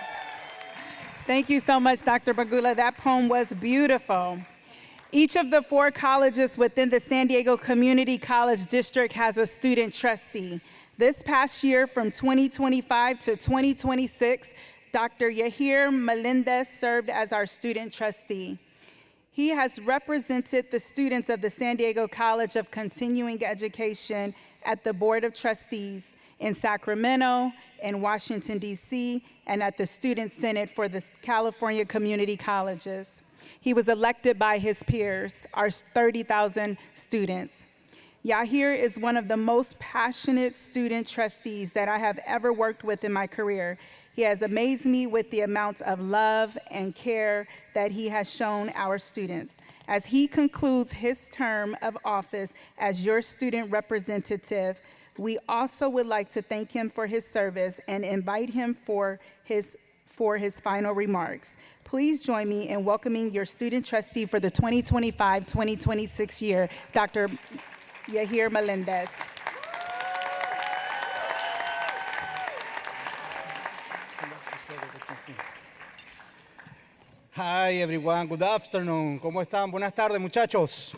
Thank you so much, Dr. Bagula. That poem was beautiful. Each of the 4 colleges within the San Diego Community College District has a student trustee. This past year, from 2025 to 2026, Dr. Yahir Melendez served as our student trustee. He has represented the students of the San Diego College of Continuing Education at the Board of Trustees in Sacramento, in Washington, D.C., and at the Student Senate for the California Community Colleges. He was elected by his peers, our 30,000 students. Yahir is one of the most passionate student trustees that I have ever worked with in my career. He has amazed me with the amount of love and care that he has shown our students. As he concludes his term of office as your student representative, we also would like to thank him for his service and invite him for his final remarks. Please join me in welcoming your student trustee for the 2025-2026 year, Dr. Yahir Melendez. Hi everyone, good afternoon. ¿Cómo están? Buenas tardes, muchachos.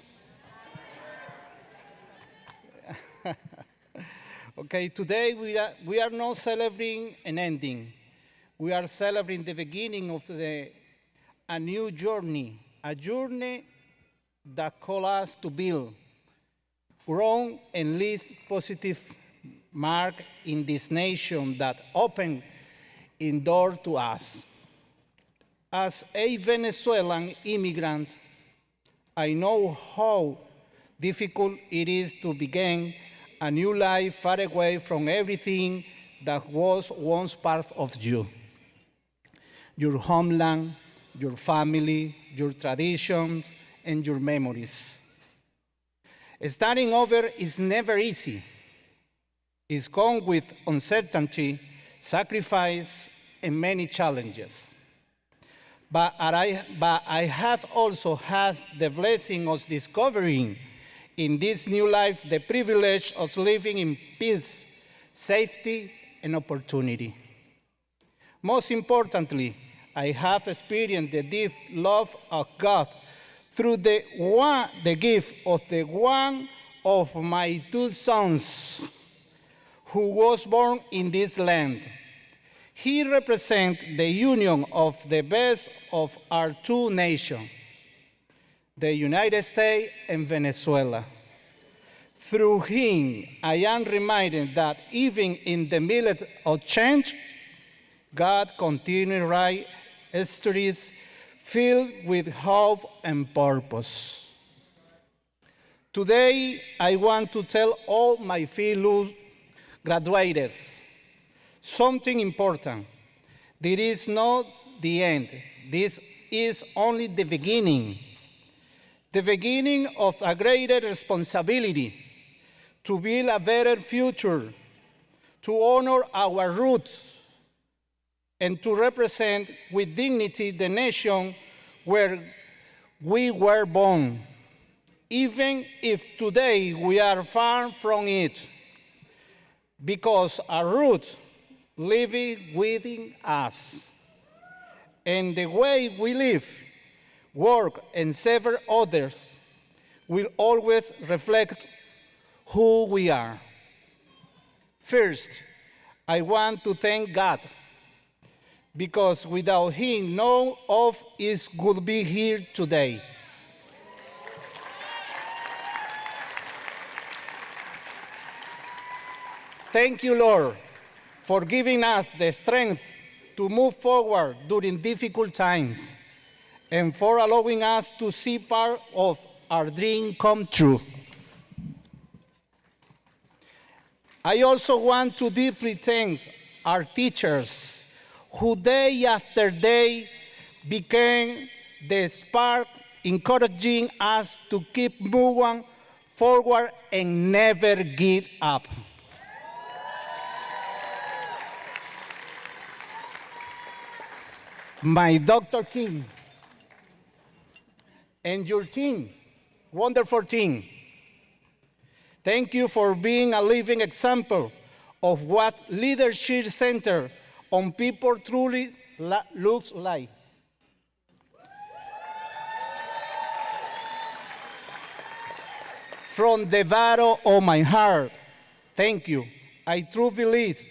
Okay, today we are not celebrating an ending. We are celebrating the beginning of a new journey, a journey that calls us to build, grow, and leave positive mark in this nation that opened its door to us. As a Venezuelan immigrant, I know how difficult it is to begin a new life far away from everything that was once part of you. Your homeland, your family, your traditions, and your memories. Starting over is never easy. It's come with uncertainty, sacrifice, and many challenges. But I have also had the blessing of discovering in this new life the privilege of living in peace, safety, and opportunity. Most importantly, I have experienced the deep love of God through the gift of the one of my 2 sons who was born in this land. He represents the union of the best of our two nations, the United States and Venezuela. Through him, I am reminded that even in the middle of change, God continues to write stories filled with hope and purpose. Today, I want to tell all my fellow graduates something important. This is not the end. This is only the beginning of a greater responsibility to build a better future, to honor our roots, and to represent with dignity the nation where we were born, even if today we are far from it, because our roots live within us. And the way we live, work, and serve others will always reflect who we are. First, I want to thank God, because without him, none of us would be here today. Thank you, Lord, for giving us the strength to move forward during difficult times, and for allowing us to see part of our dream come true. I also want to deeply thank our teachers, who day after day became the spark encouraging us to keep moving forward and never give up. My Dr. King and your team, wonderful team, thank you for being a living example of what leadership centered on people truly looks like. From the bottom of my heart, thank you. I truly believe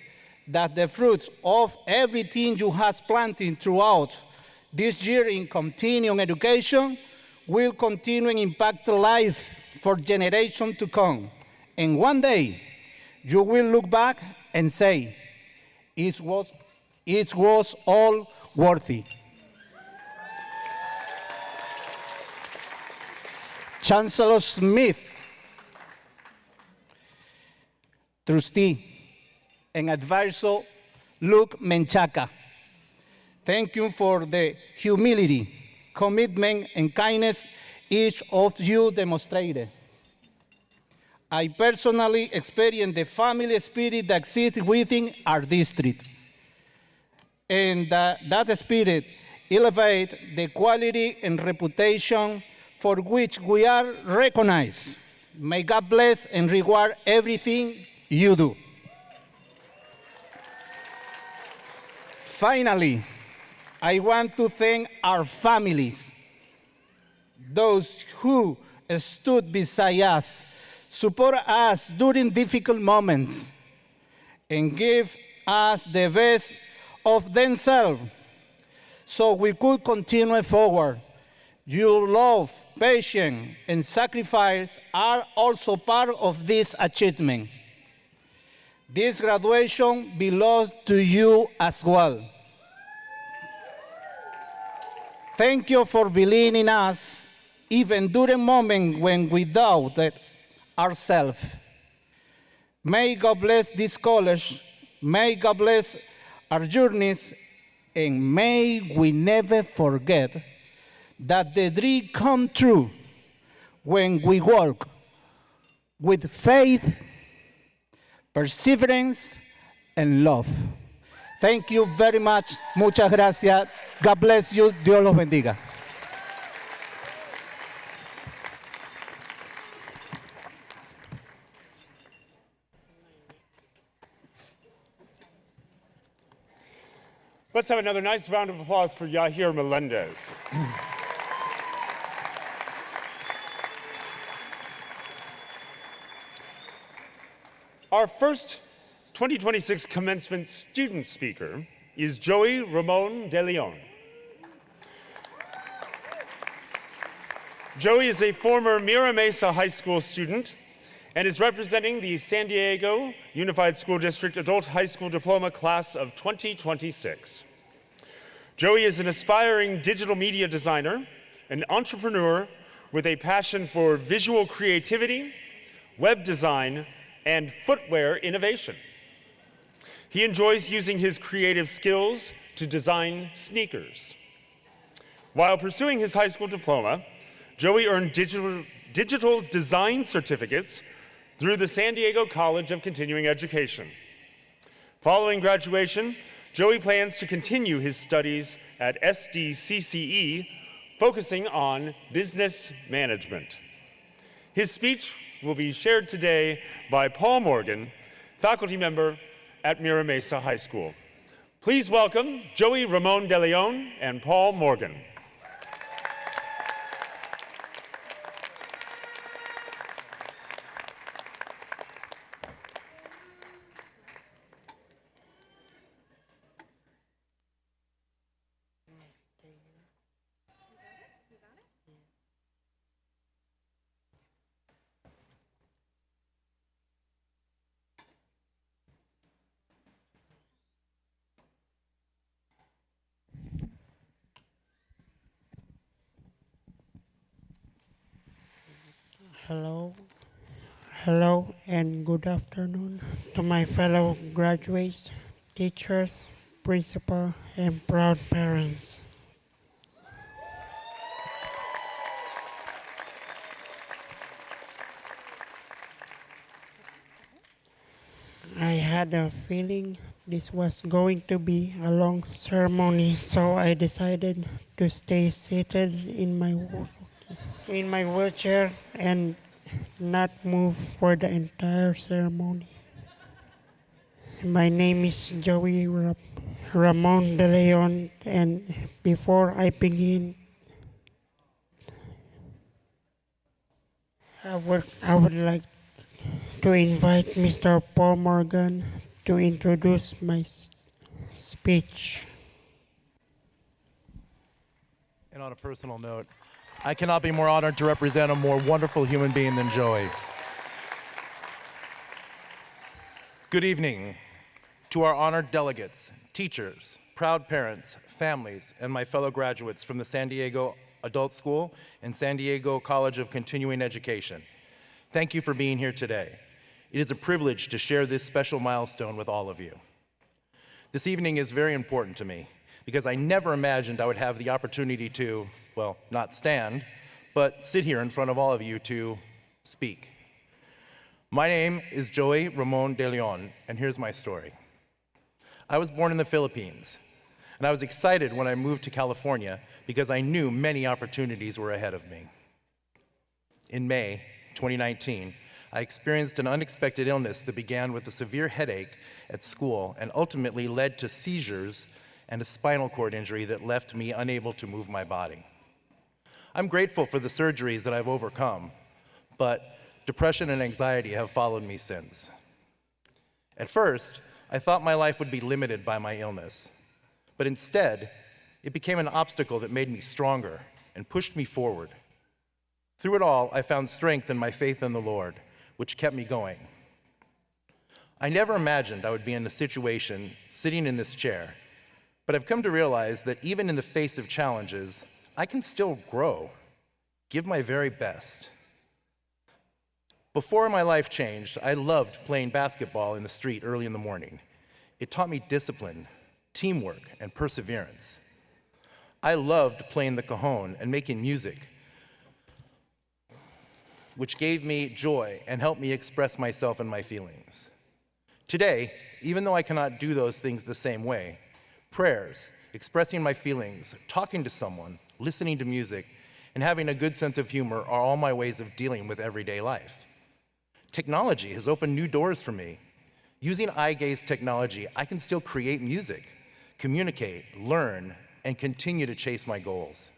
that the fruits of everything you have planted throughout this year in continuing education will continue and impact life for generations to come. And one day, you will look back and say, it was all worthy. Chancellor Smith, trustee, and advisor Luke Menchaca, thank you for the humility, commitment, and kindness each of you demonstrated. I personally experienced the family spirit that exists within our district, and that spirit elevates the quality and reputation for which we are recognized. May God bless and reward everything you do. Finally, I want to thank our families, those who stood beside us, support us during difficult moments, and give us the best of themselves so we could continue forward. Your love, patience, and sacrifice are also part of this achievement. This graduation belongs to you as well. Thank you for believing in us, even during moments when we doubted ourselves. May God bless this college, may God bless our journeys, and may we never forget that the dream comes true when we work with faith, perseverance, and love. Thank you very much. Muchas gracias. God bless you. Dios los bendiga. Let's have another nice round of applause for Yahir Melendez. Our first 2026 commencement student speaker is Joey Ramon de Leon. Joey is a former Mira Mesa High School student and is representing the San Diego Unified School District Adult High School Diploma Class of 2026. Joey is an aspiring digital media designer, an entrepreneur with a passion for visual creativity, web design, and footwear innovation. He enjoys using his creative skills to design sneakers. While pursuing his high school diploma, Joey earned digital design certificates through the San Diego College of Continuing Education. Following graduation, Joey plans to continue his studies at SDCCE, focusing on business management. His speech will be shared today by Paul Morgan, faculty member at Mira Mesa High School. Please welcome Joey Ramon de Leon and Paul Morgan. Hello and good afternoon to my fellow graduates, teachers, principal, and proud parents. I had a feeling this was going to be a long ceremony, so I decided to stay seated in my wheelchair and not move for the entire ceremony. My name is Joey Ramon de Leon, and before I begin, I would like to invite Mr. Paul Morgan to introduce my speech. And on a personal note, I cannot be more honored to represent a more wonderful human being than Joey. Good evening to our honored delegates, teachers, proud parents, families, and my fellow graduates from the San Diego Adult School and San Diego College of Continuing Education. Thank you for being here today. It is a privilege to share this special milestone with all of you. This evening is very important to me because I never imagined I would have the opportunity to, well, not stand, but sit here in front of all of you to speak. My name is Joey Ramon de Leon, and here's my story. I was born in the Philippines, and I was excited when I moved to California because I knew many opportunities were ahead of me. In May 2019, I experienced an unexpected illness that began with a severe headache at school and ultimately led to seizures and a spinal cord injury that left me unable to move my body. I'm grateful for the surgeries that I've overcome, but depression and anxiety have followed me since. At first, I thought my life would be limited by my illness, but instead, it became an obstacle that made me stronger and pushed me forward. Through it all, I found strength in my faith in the Lord, which kept me going. I never imagined I would be in a situation sitting in this chair, but I've come to realize that even in the face of challenges, I can still grow, give my very best. Before my life changed, I loved playing basketball in the street early in the morning. It taught me discipline, teamwork, and perseverance. I loved playing the cajon and making music, which gave me joy and helped me express myself and my feelings. Today, even though I cannot do those things the same way, prayers, expressing my feelings, talking to someone, listening to music, and having a good sense of humor are all my ways of dealing with everyday life. Technology has opened new doors for me. Using eye gaze technology, I can still create music, communicate, learn, and continue to chase my goals.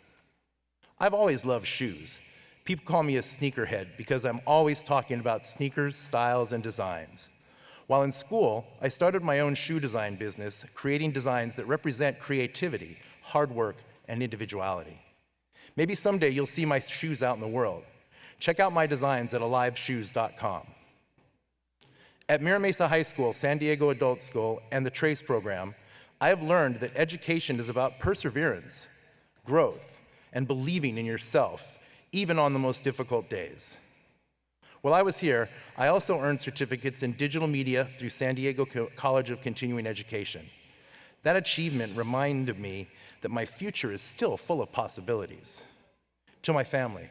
I've always loved shoes. People call me a sneakerhead because I'm always talking about sneakers, styles, and designs. While in school, I started my own shoe design business, creating designs that represent creativity, hard work, and individuality. Maybe someday you'll see my shoes out in the world. Check out my designs at aliveshoes.com. At Mira Mesa High School, San Diego Adult School, and the TRACE program, I have learned that education is about perseverance, growth, and believing in yourself, even on the most difficult days. While I was here, I also earned certificates in digital media through San Diego College of Continuing Education. That achievement reminded me that my future is still full of possibilities. To my family,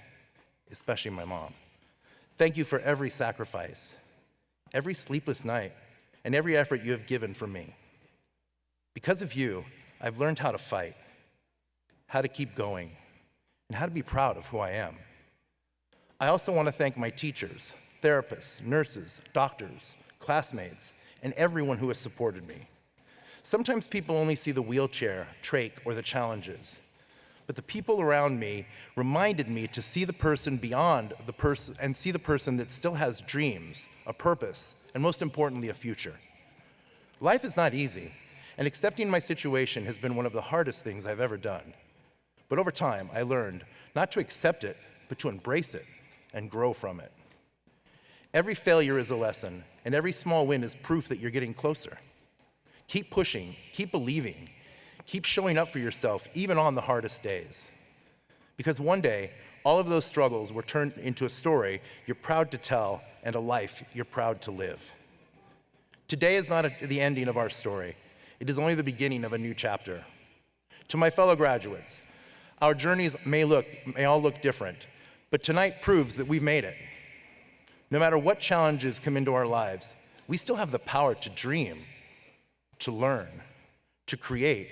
especially my mom, thank you for every sacrifice, every sleepless night, and every effort you have given for me. Because of you, I've learned how to fight, how to keep going, and how to be proud of who I am. I also want to thank my teachers, therapists, nurses, doctors, classmates, and everyone who has supported me. Sometimes people only see the wheelchair, trach, or the challenges, but the people around me reminded me to see the person beyond the person and see the person that still has dreams, a purpose, and most importantly, a future. Life is not easy, and accepting my situation has been one of the hardest things I've ever done. But over time, I learned not to accept it, but to embrace it and grow from it. Every failure is a lesson, and every small win is proof that you're getting closer. Keep pushing, keep believing, keep showing up for yourself, even on the hardest days. Because one day, all of those struggles were turned into a story you're proud to tell and a life you're proud to live. Today is not the ending of our story. It is only the beginning of a new chapter. To my fellow graduates, our journeys may all look different, but tonight proves that we've made it. No matter what challenges come into our lives, we still have the power to dream, to learn, to create,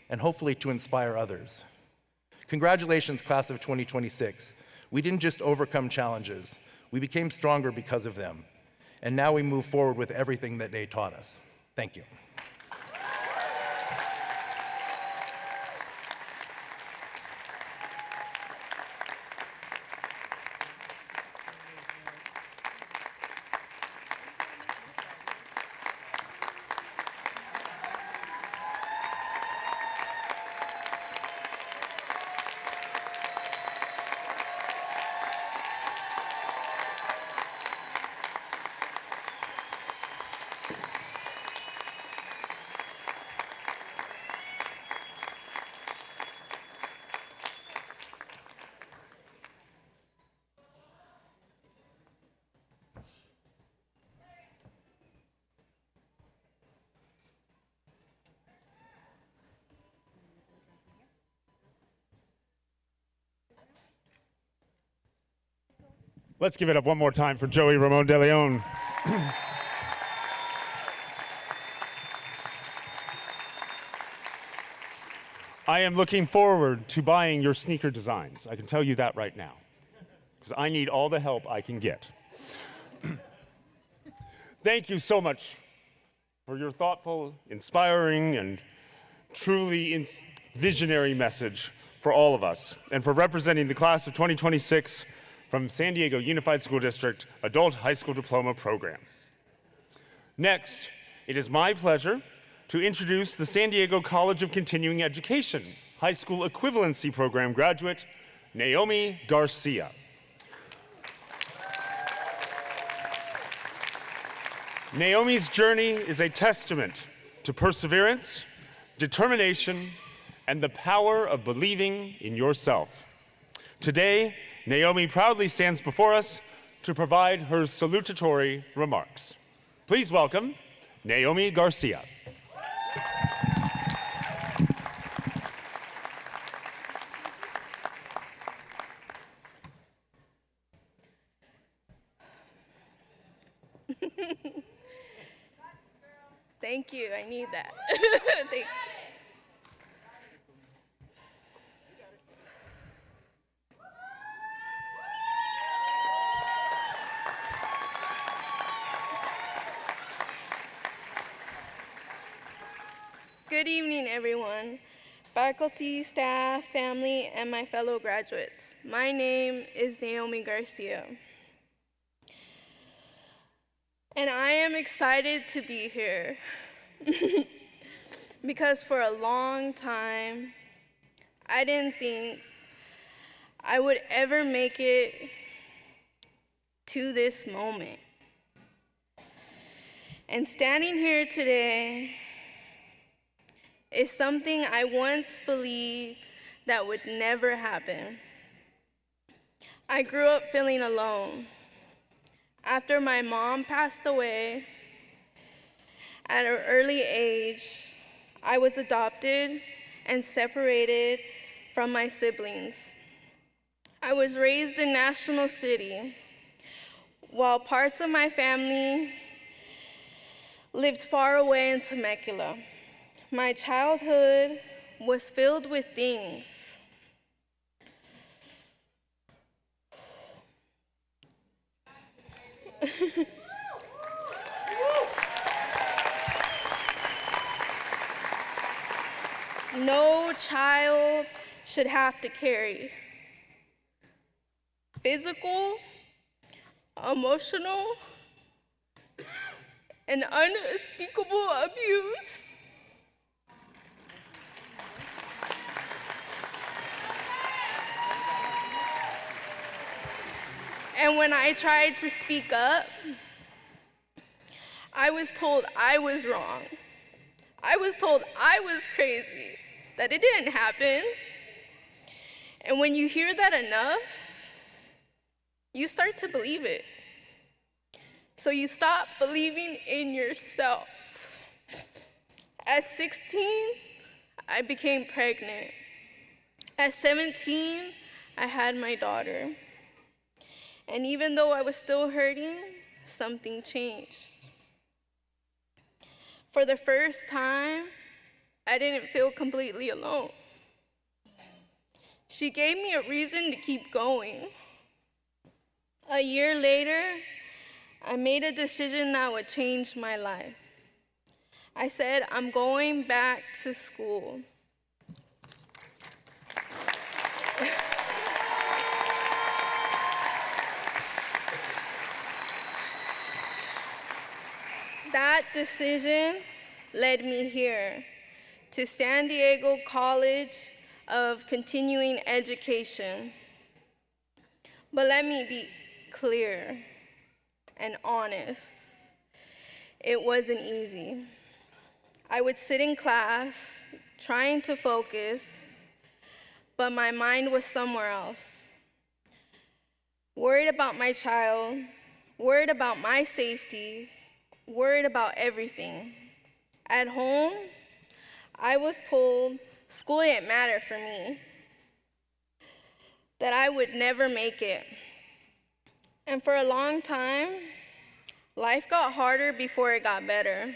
and hopefully to inspire others. Congratulations, class of 2026. We didn't just overcome challenges, we became stronger because of them. And now we move forward with everything that they taught us. Thank you. Let's give it up one more time for Joey Ramon de Leon. I am looking forward to buying your sneaker designs. I can tell you that right now, because I need all the help I can get. Thank you so much for your thoughtful, inspiring, and truly visionary message for all of us, and for representing the class of 2026 from San Diego Unified School District Adult High School Diploma Program. Next, it is my pleasure to introduce the San Diego College of Continuing Education High School Equivalency Program graduate, Naomi Garcia. Naomi's journey is a testament to perseverance, determination, and the power of believing in yourself. Today, Naomi proudly stands before us to provide her salutatory remarks. Please welcome Naomi Garcia. Thank you, I need that. Thank you. Good evening, everyone. Faculty, staff, family, and my fellow graduates. My name is Naomi Garcia. And I am excited to be here because for a long time, I didn't think I would ever make it to this moment. And standing here today is something I once believed that would never happen. I grew up feeling alone. After my mom passed away at an early age, I was adopted and separated from my siblings. I was raised in National City, while parts of my family lived far away in Temecula. My childhood was filled with things. No child should have to carry physical, emotional, and unspeakable abuse. And when I tried to speak up, I was told I was wrong. I was told I was crazy, that it didn't happen. And when you hear that enough, you start to believe it. So you stop believing in yourself. At 16, I became pregnant. At 17, I had my daughter. And even though I was still hurting, something changed. For the first time, I didn't feel completely alone. She gave me a reason to keep going. A year later, I made a decision that would change my life. I said, I'm going back to school. That decision led me here to San Diego College of Continuing Education. But let me be clear and honest. It wasn't easy. I would sit in class trying to focus, but my mind was somewhere else. Worried about my child, worried about my safety, worried about everything. At home, I was told school didn't matter for me, that I would never make it. And for a long time, life got harder before it got better.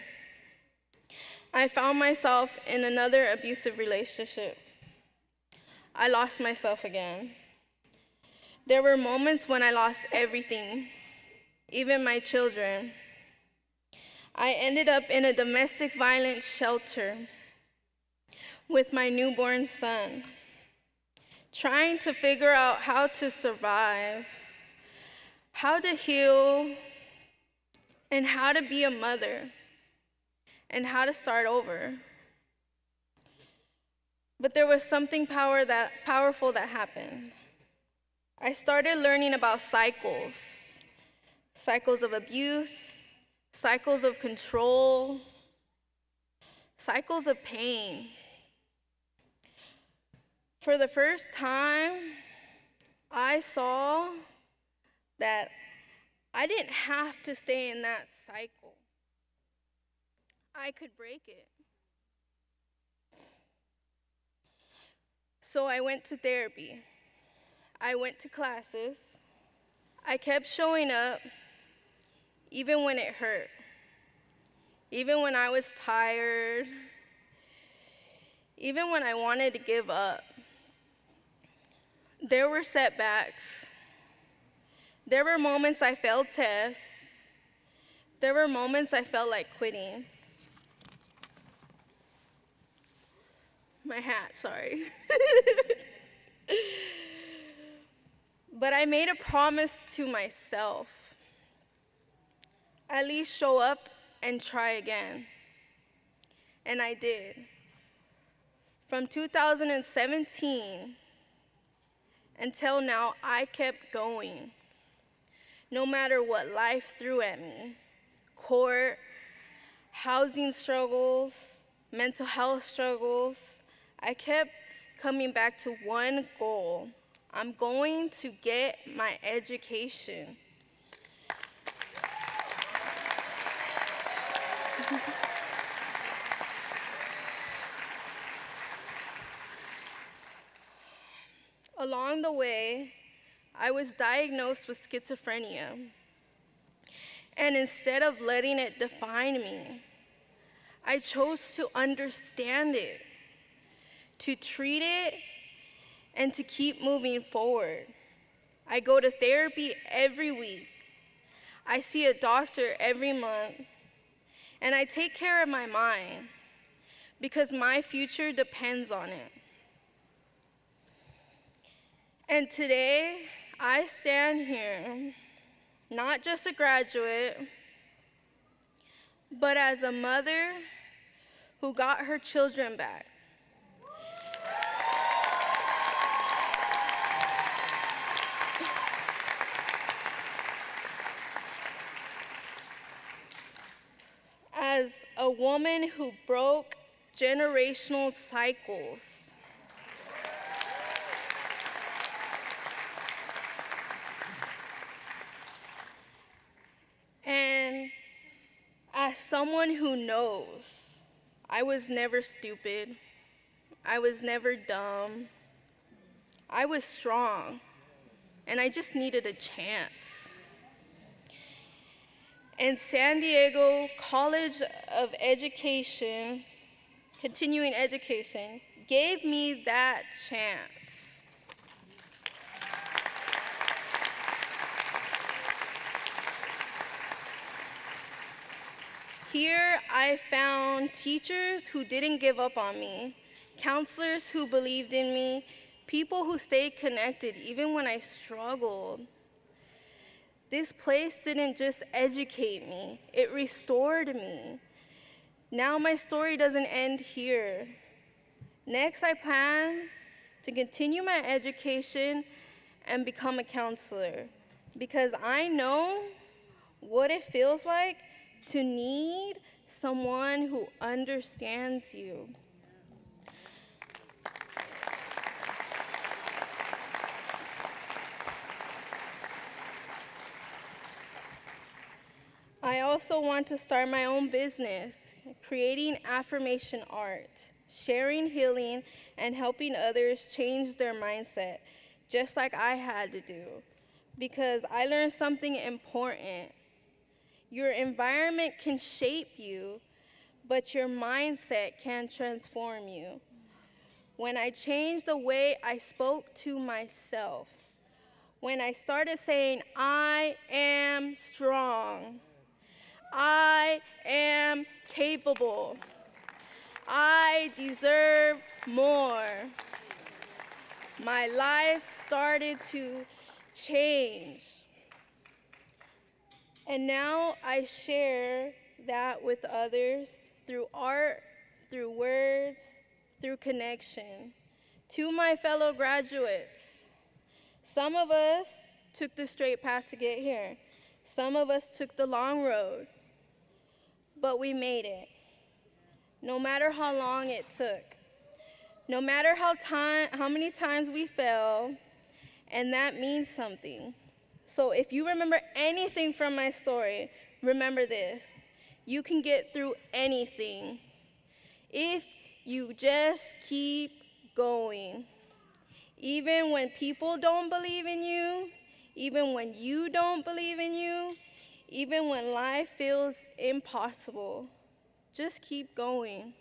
I found myself in another abusive relationship. I lost myself again. There were moments when I lost everything, even my children. I ended up in a domestic violence shelter with my newborn son, trying to figure out how to survive, how to heal, and how to be a mother, and how to start over. But there was something powerful that happened. I started learning about cycles of abuse, cycles of control, cycles of pain. For the first time, I saw that I didn't have to stay in that cycle. I could break it. So I went to therapy. I went to classes. I kept showing up, even when it hurt, even when I was tired, even when I wanted to give up. There were setbacks. There were moments I failed tests. There were moments I felt like quitting. My hat, sorry. But I made a promise to myself. at least show up and try again. And I did. From 2017 until now, I kept going. No matter what life threw at me, court, housing struggles, mental health struggles, I kept coming back to one goal. I'm going to get my education. Along the way, I was diagnosed with schizophrenia. And instead of letting it define me, I chose to understand it, to treat it, and to keep moving forward. I go to therapy every week. I see a doctor every month. And I take care of my mind because my future depends on it. And today, I stand here, not just a graduate, but as a mother who got her children back. As a woman who broke generational cycles. And as someone who knows, I was never stupid. I was never dumb. I was strong, and I just needed a chance. And San Diego College of Education, continuing education, gave me that chance. Here, I found teachers who didn't give up on me, counselors who believed in me, people who stayed connected even when I struggled. This place didn't just educate me, it restored me. Now my story doesn't end here. Next, I plan to continue my education and become a counselor because I know what it feels like to need someone who understands you. I also want to start my own business, creating affirmation art, sharing healing, and helping others change their mindset, just like I had to do. Because I learned something important. Your environment can shape you, but your mindset can transform you. When I changed the way I spoke to myself, when I started saying, I am strong, I am capable, I deserve more, my life started to change. And now I share that with others through art, through words, through connection. To my fellow graduates, some of us took the straight path to get here. Some of us took the long road, but we made it. No matter how long it took, no matter how many times we fell, and that means something. So if you remember anything from my story, remember this. You can get through anything if you just keep going. Even when people don't believe in you, even when you don't believe in you, even when life feels impossible, just keep going.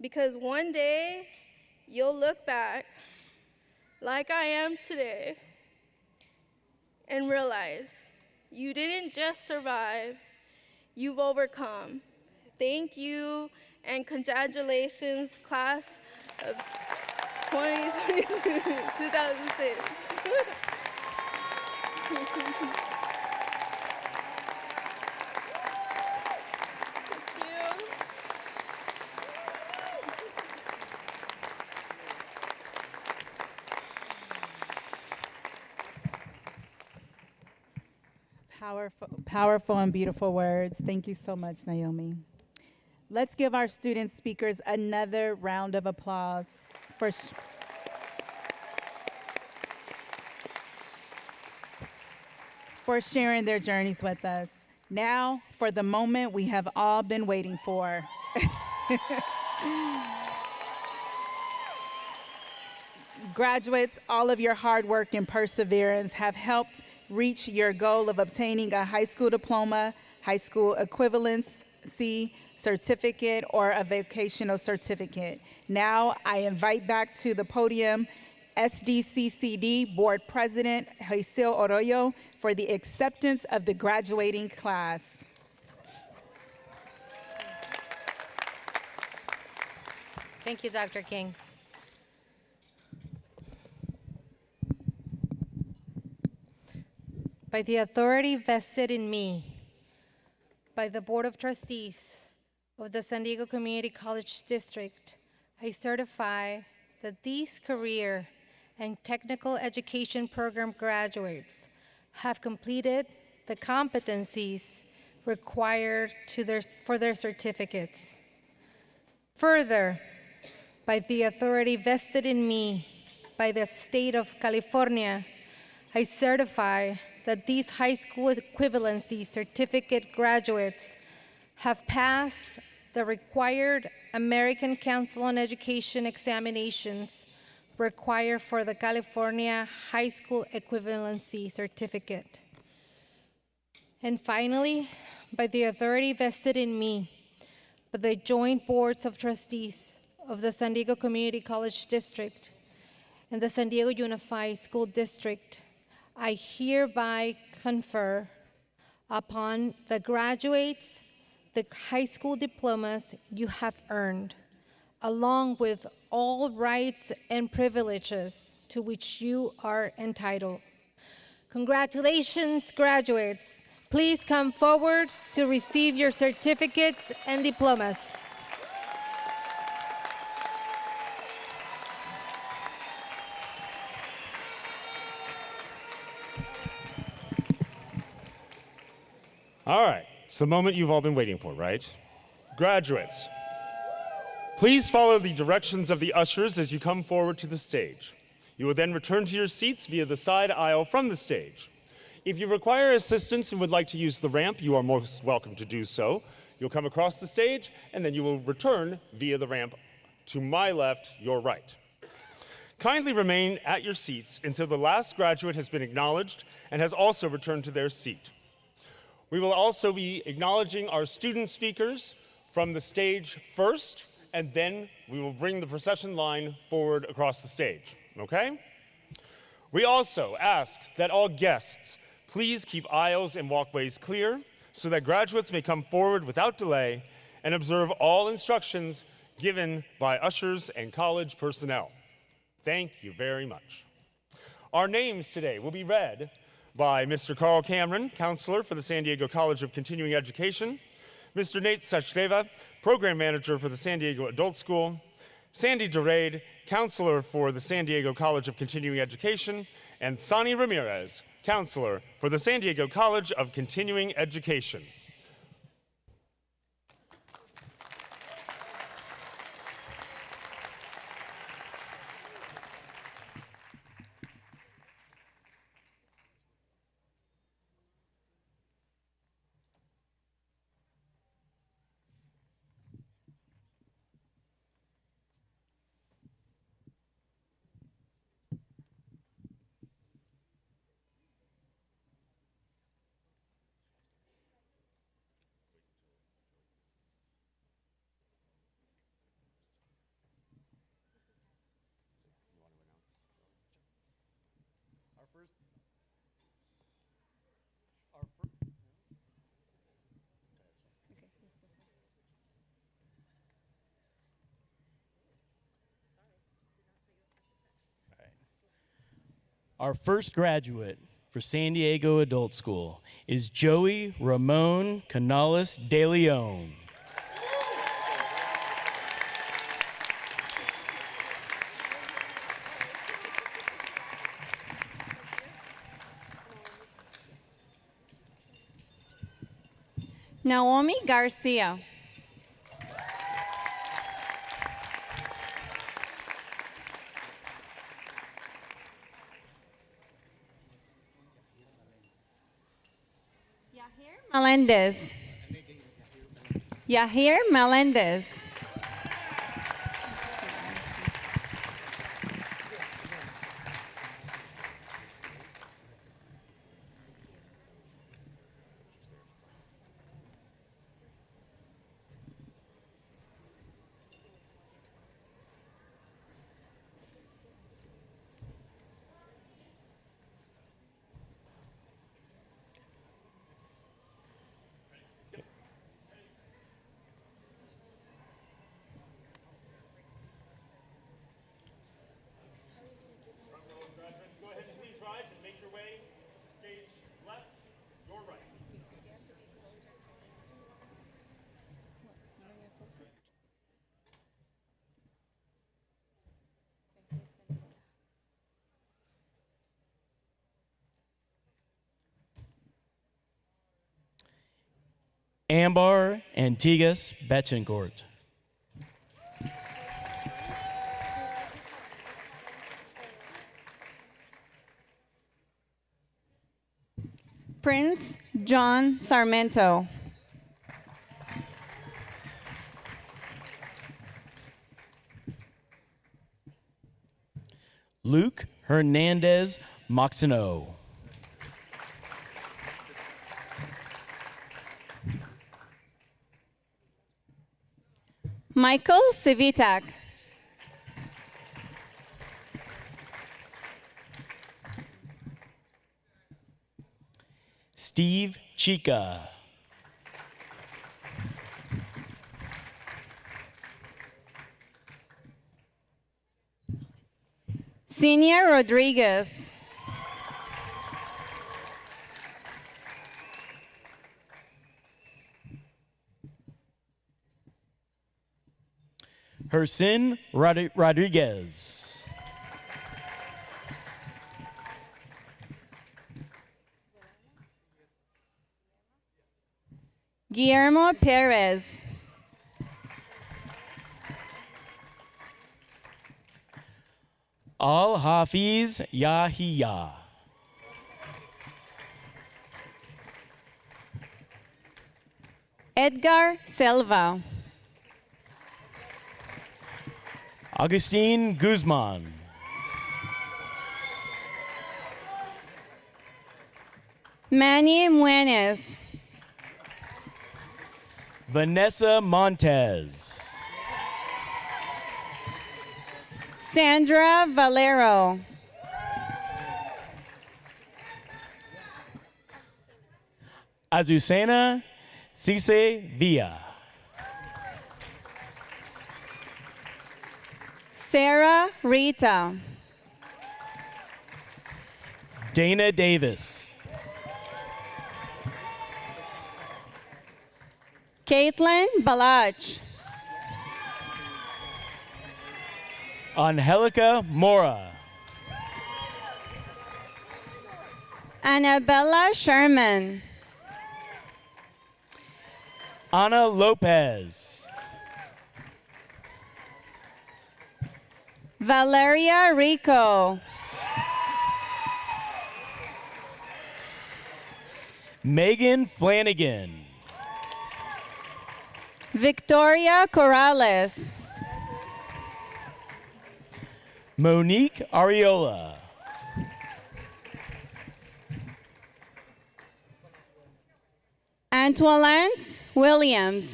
Because one day, you'll look back like I am today and realize you didn't just survive, you've overcome. Thank you and congratulations, class of 2006. Powerful and beautiful words. Thank you so much, Naomi. Let's give our student speakers another round of applause for sharing their journeys with us. Now, for the moment we have all been waiting for. Graduates, all of your hard work and perseverance have helped reach your goal of obtaining a high school diploma, high school equivalency certificate, or a vocational certificate. Now, I invite back to the podium SDCCE Board President Joisil Arroyo for the acceptance of the graduating class. Thank you, Dr. King. By the authority vested in me by the Board of Trustees of the San Diego Community College District, I certify that these career and technical education program graduates have completed the competencies required for their certificates. Further, by the authority vested in me by the State of California, I certify that these high school equivalency certificate graduates have passed the required American Council on Education examinations required for the California High School Equivalency Certificate. And finally, by the authority vested in me by the Joint Boards of Trustees of the San Diego Community College District and the San Diego Unified School District, I hereby confer upon the graduates the high school diplomas you have earned, along with all rights and privileges to which you are entitled. Congratulations, graduates. Please come forward to receive your certificates and diplomas. All right, it's the moment you've all been waiting for, right? Graduates, please follow the directions of the ushers as you come forward to the stage. You will then return to your seats via the side aisle from the stage. If you require assistance and would like to use the ramp, you are most welcome to do so. You'll come across the stage, and then you will return via the ramp to my left, your right. Kindly remain at your seats until the last graduate has been acknowledged and has also returned to their seat. We will also be acknowledging our student speakers from the stage first, and then we will bring the procession line forward across the stage, okay? We also ask that all guests please keep aisles and walkways clear so that graduates may come forward without delay and observe all instructions given by ushers and college personnel. Thank you very much. Our names today will be read by Mr. Carl Cameron, Counselor for the San Diego College of Continuing Education, Mr. Nate Sachdeva, Program Manager for the San Diego Adult School, Sandy DeRade, Counselor for the San Diego College of Continuing Education, and Sonny Ramirez, Counselor for the San Diego College of Continuing Education. Our first graduate for San Diego Adult School is Joey Ramon Canales de Leon. Naomi Garcia. Melendez. Yahir Melendez. Go ahead and please rise and make your way to stage left, your right. Ambar Antigas Betancourt. Prince John Sarmento. Luke Hernandez Moxino. Michael Civitak. Steve Chica. Senia Rodriguez. Hersin Rodriguez. Guillermo Perez. Al Hafiz Yahiya. Edgar Silva. Agustin Guzman. Manny Muenes. Vanessa Montez. Sandra Valero. Azucena Cisse Villa. Sarah Rita. Dana Davis. Caitlin Balach. Angelica Mora. Annabella Sherman. Ana Lopez. Valeria Rico. Megan Flanagan. Victoria Corrales. Monique Ariola. Antoinette Williams.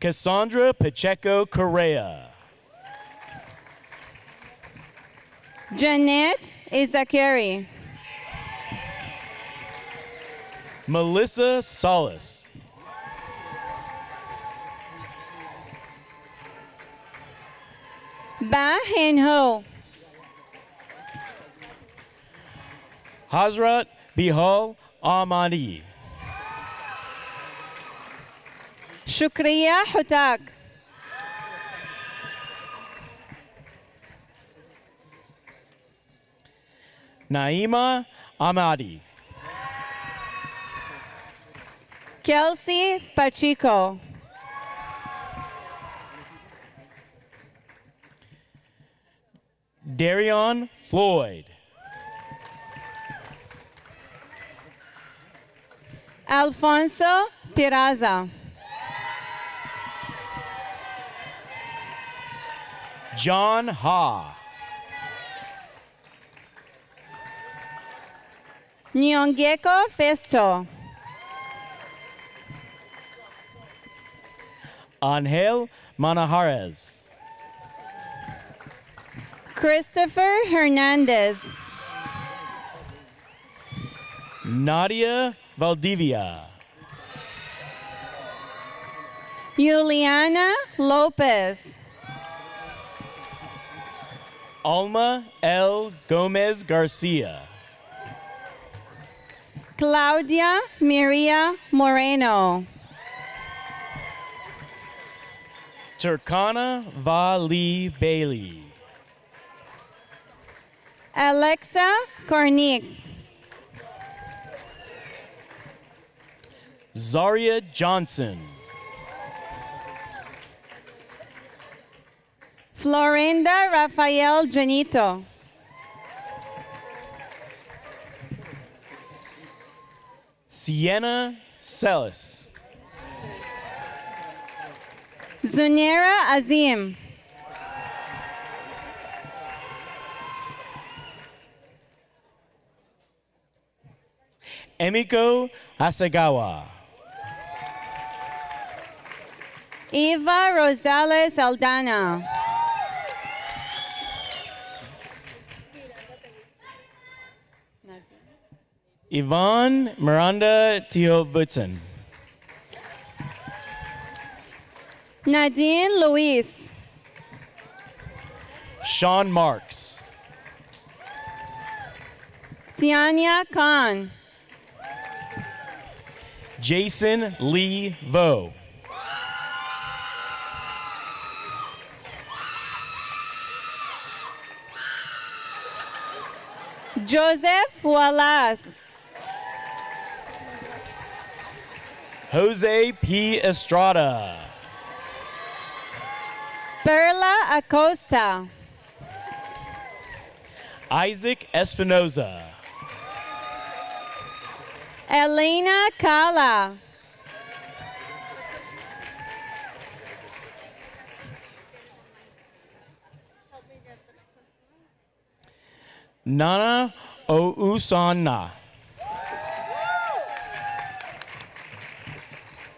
Cassandra Pacheco Correa. Jeanette Izakari. Melissa Solis. Ba Hin Ho. Hazrat Bihal Ahmadi. Shukriya Hutak. Naima Amadi. Kelsey Pacheco. Darion Floyd. Alfonso Piraza. John Ha. Nyongeko Festo. Angel Manajarez. Christopher Hernandez. Nadia Valdivia. Juliana Lopez. Alma L. Gomez Garcia. Claudia Maria Moreno. Turkana Vali Bailey. Alexa Kornick. Zaria Johnson. Florinda Rafael Janito. Sienna Celis. Zunera Azim. Emiko Asagawa. Eva Rosales Aldana. Yvonne Miranda Teobutzen. Nadine Luis. Sean Marks. Tiania Khan. Jason Lee Vo. Joseph Wallace. Jose P. Estrada. Perla Acosta. Isaac Espinoza. Elena Cala. Nana Ousana.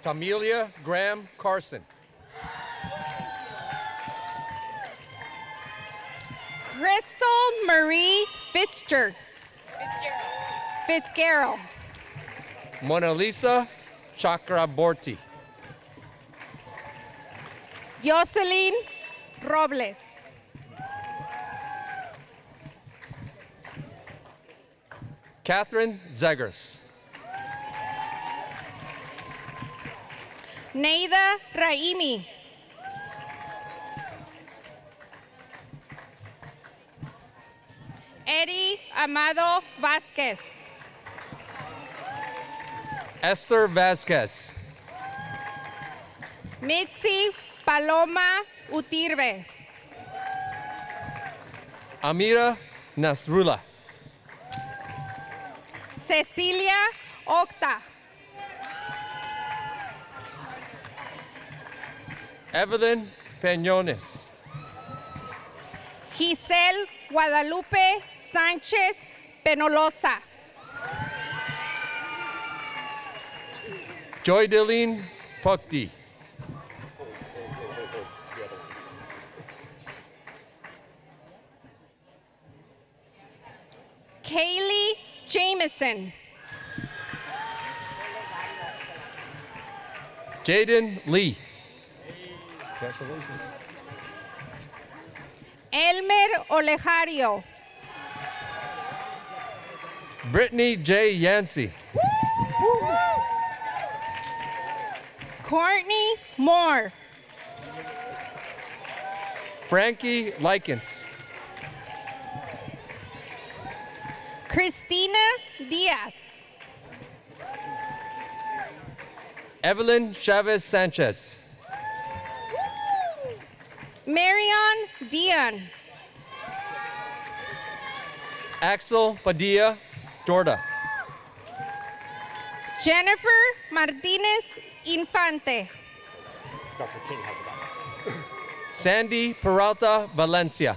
Tamelia Graham Carson. Crystal Marie Fitzgerald. Fitzgerald. Mona Lisa Chakraborty. Jocelyn Robles. Catherine Zegers. Neida Raimi. Eddie Amado Vasquez. Esther Vasquez. Mitzi Paloma Utirbe. Amira Nasrullah. Cecilia Octa. Evelyn Peñones. Giselle Guadalupe Sánchez Penolosa. Joy Deline Pukti. Kaylee Jameson. Jaden Lee. Congratulations. Elmer Olejario. Brittany J. Yancey. Courtney Moore. Frankie Likens. Cristina Diaz. Evelyn Chavez Sanchez. Marion Dion. Axel Padilla Dorda. Jennifer Martinez Infante. Dr. King has it up. Sandy Peralta Valencia.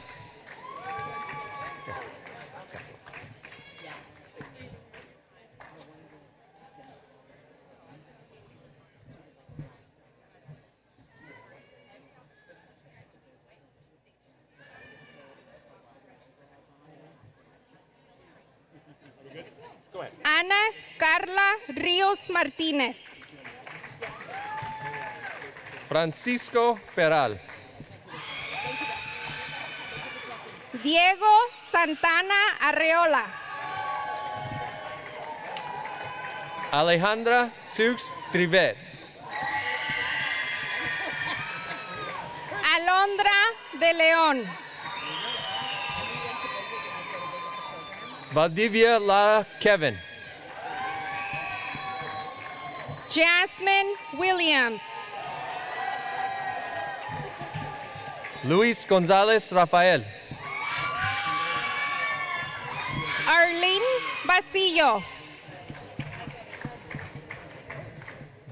Go ahead. Ana Carla Rios Martinez. Francisco Peral. Diego Santana Arreola. Alejandra Sux Trivet. Alondra de León. Valdivia La Kevin. Jasmine Williams. Luis Gonzalez Rafael. Arlene Basillo.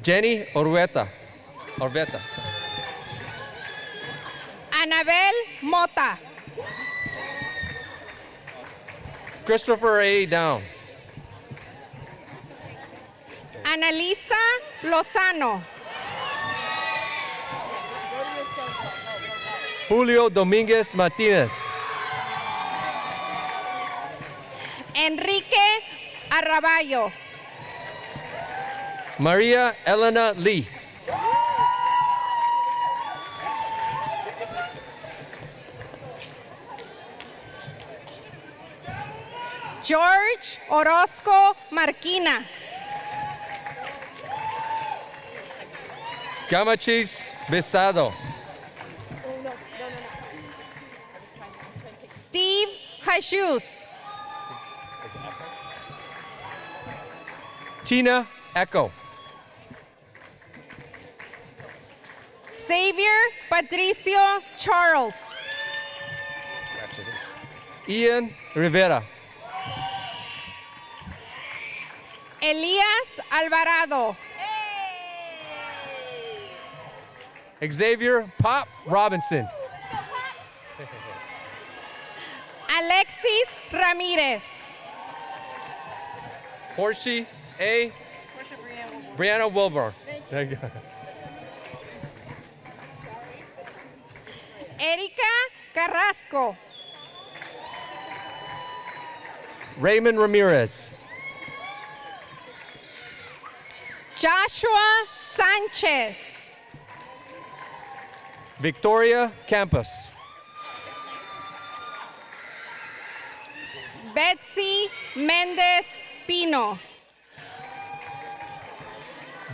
Jenny Orveta. Anabel Mota. Christopher A. Down. Analisa Lozano. Julio Dominguez Martinez. Enrique Arraballo. Maria Elena Lee. George Orozco Marquina. Gamachis Besado. Steve Jesus. Tina Echo. Xavier Patricio Charles. Ian Rivera. Elias Alvarado. Xavier Pop Robinson. Alexis Ramirez. Portia A. Brianna Wilbur. There you go. Erika Carrasco. Raymond Ramirez. Joshua Sanchez. Victoria Campos. Betsy Mendez Pino.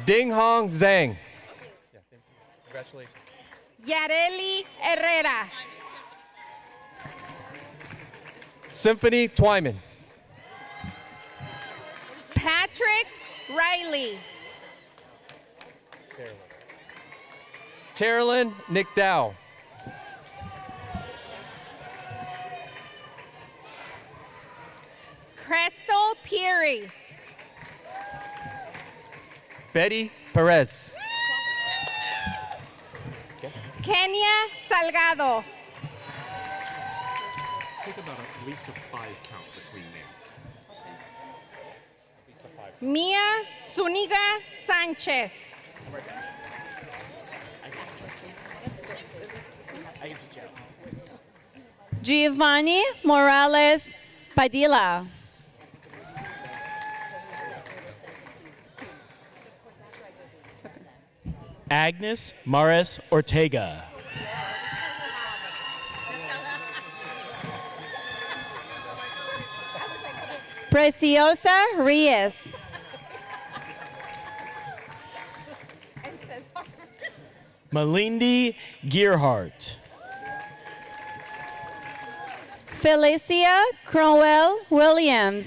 Ding Hong Zhang. Congratulations. Yareli Herrera. Symphony Twyman. Patrick Riley. Terilyn Nick Dow. Crystal Peary. Betty Perez. Kenya Salgado. Take about at least a 5 count between names. At least a 5. Mia Zuniga Sanchez. Giovanni Morales Padilla. Agnes Mares Ortega. Preciosa Reyes. Malindi Gearhart. Felicia Crowell Williams.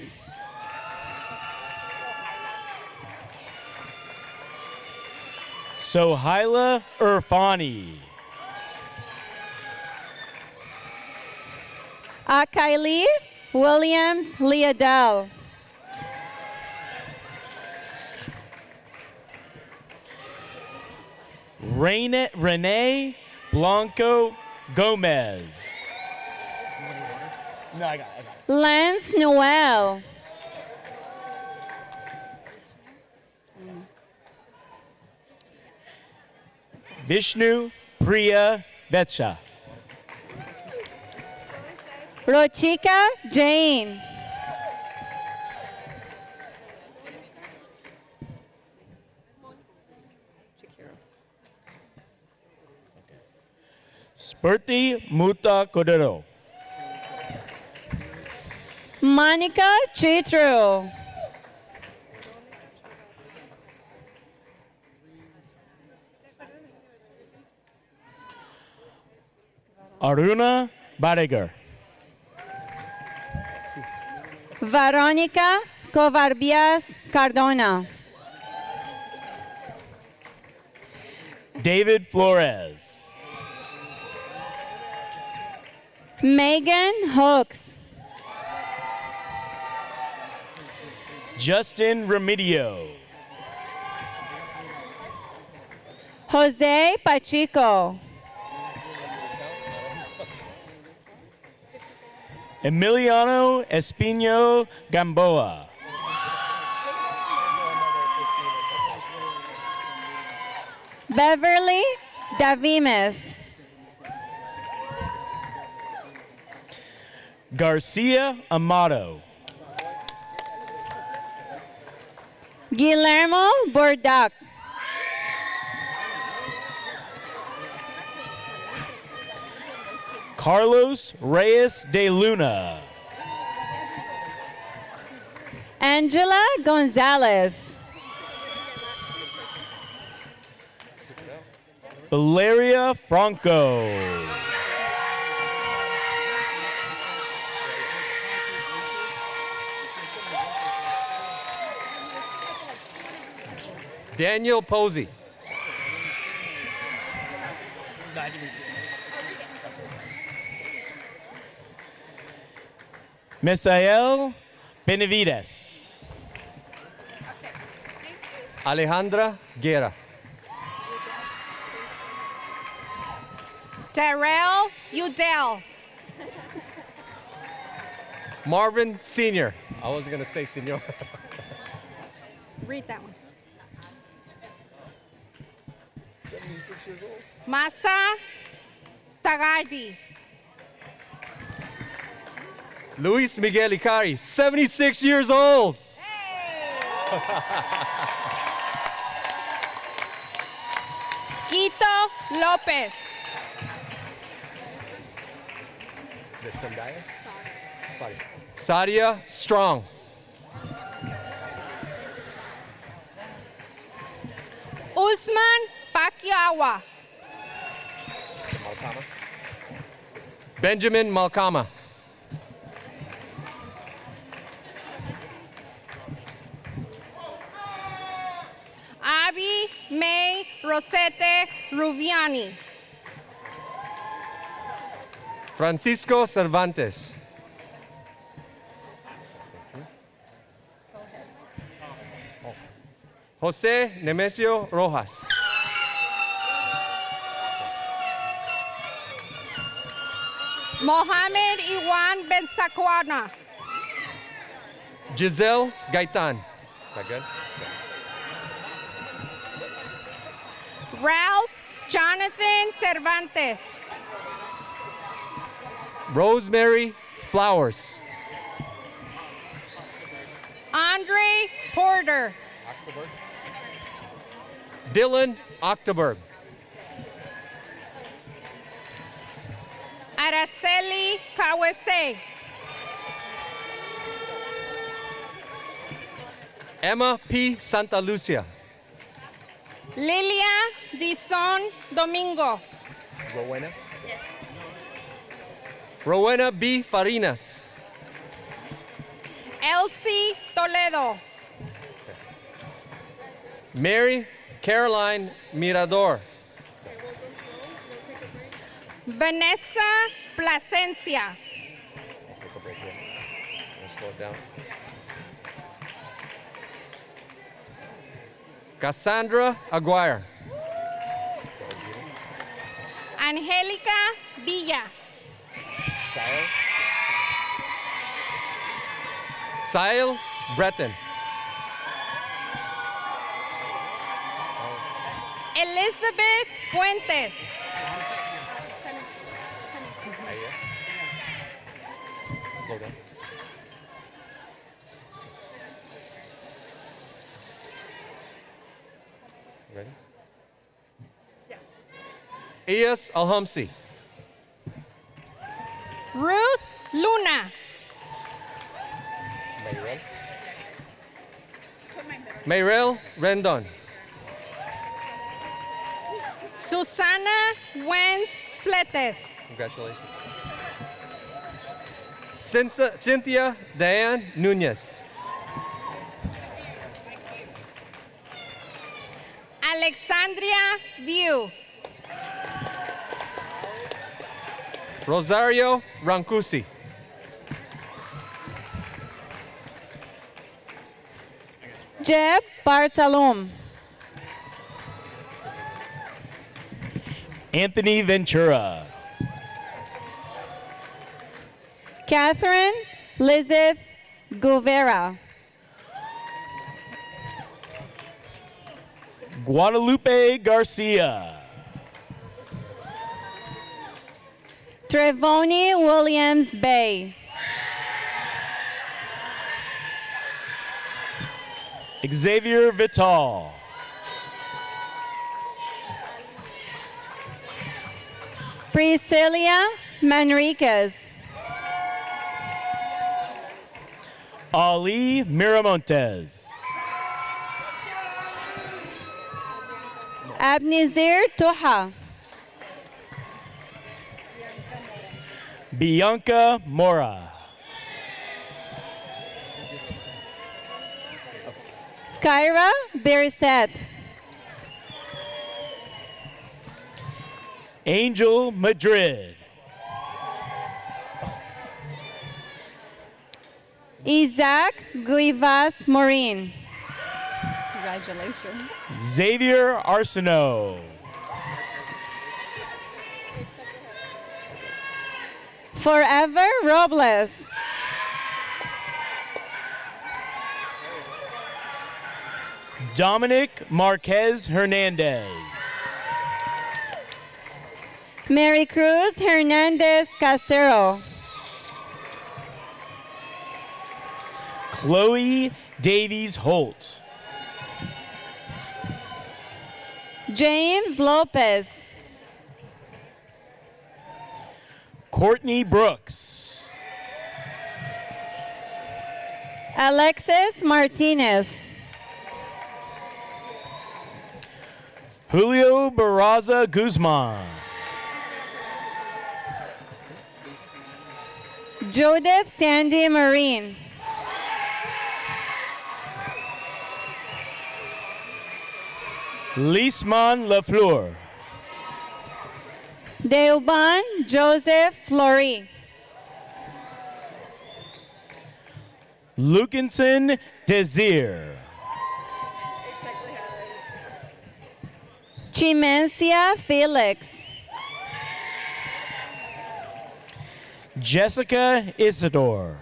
Sohaila Irfani. Akaili Williams Leadell. Renee Blanco Gomez. No, I got it. Lance Noel. Vishnu Priya Vetcha. Rochika Jane. Spurti Muta Kodero. Monica Chitru. Aruna Badiger. Veronica Covarbias Cardona. David Flores. Megan Hooks. Justin Remedio. Jose Pacheco. Emiliano Espino Gamboa. Beverly Davimes. Garcia Amato. Guillermo Bordak. Carlos Reyes de Luna. Angela Gonzalez. Valeria Franco. Daniel Posey. Misael Benavides. Alejandra Guerra. Terrell Udell. Marvin Sr. I was going to say Senor. Read that one. 76 years old. Masa Tagadi. Luis Miguel Icari, 76 years old. Quito Lopez. Is it Zendaya? Sorry. Sadia Strong. Usman Pakiawa. Benjamin Malkama. Abby May Rosette Ruviani. Francisco Cervantes. Jose Nemesio Rojas. Mohamed Iwan Ben Sakwana. Giselle Gaitan. Is that good? Ralph Jonathan Cervantes. Rosemary Flowers. Andre Porter. Dylan Octoberg. Araceli Kawese. Emma P. Santa Lucia. Lilia Dison Domingo. Rowena. Rowena B. Farinas. Elsie Toledo. Mary Caroline Mirador. Vanessa Plasencia. Take a break here. Slow it down. Cassandra Aguirre. Angélica Villa. Sile Breton. Elizabeth Fuentes. Slow down. Ready? Yeah. Iyas Alhamsi. Ruth Luna. Mayrel Rendon. Susana Wentz Fletes. Congratulations. Cynthia Diane Nunez. Alexandria View. Rosario Rancusi. Jeb Bartalum. Anthony Ventura. Catherine Lizeth Guevara. Guadalupe Garcia. Trevoni Williams Bay. Xavier Vital. Priscilla Manriquez. Ali Miramontes. Abnizir Tuha. Bianca Mora. Kyra Berisset. Angel Madrid. Isaac Guivas Morin. Congratulations. Xavier Arsenault. Forever Robles. Dominic Marquez Hernandez. Mary Cruz Hernandez Casero. Chloe Davies Holt. James Lopez. Courtney Brooks. Alexis Martinez. Julio Barraza Guzman. Judith Sandy Marine. Lisman Lafleur. Deuban Joseph Flory. Lukinson Desir. Chimencia Felix. Jessica Isidore.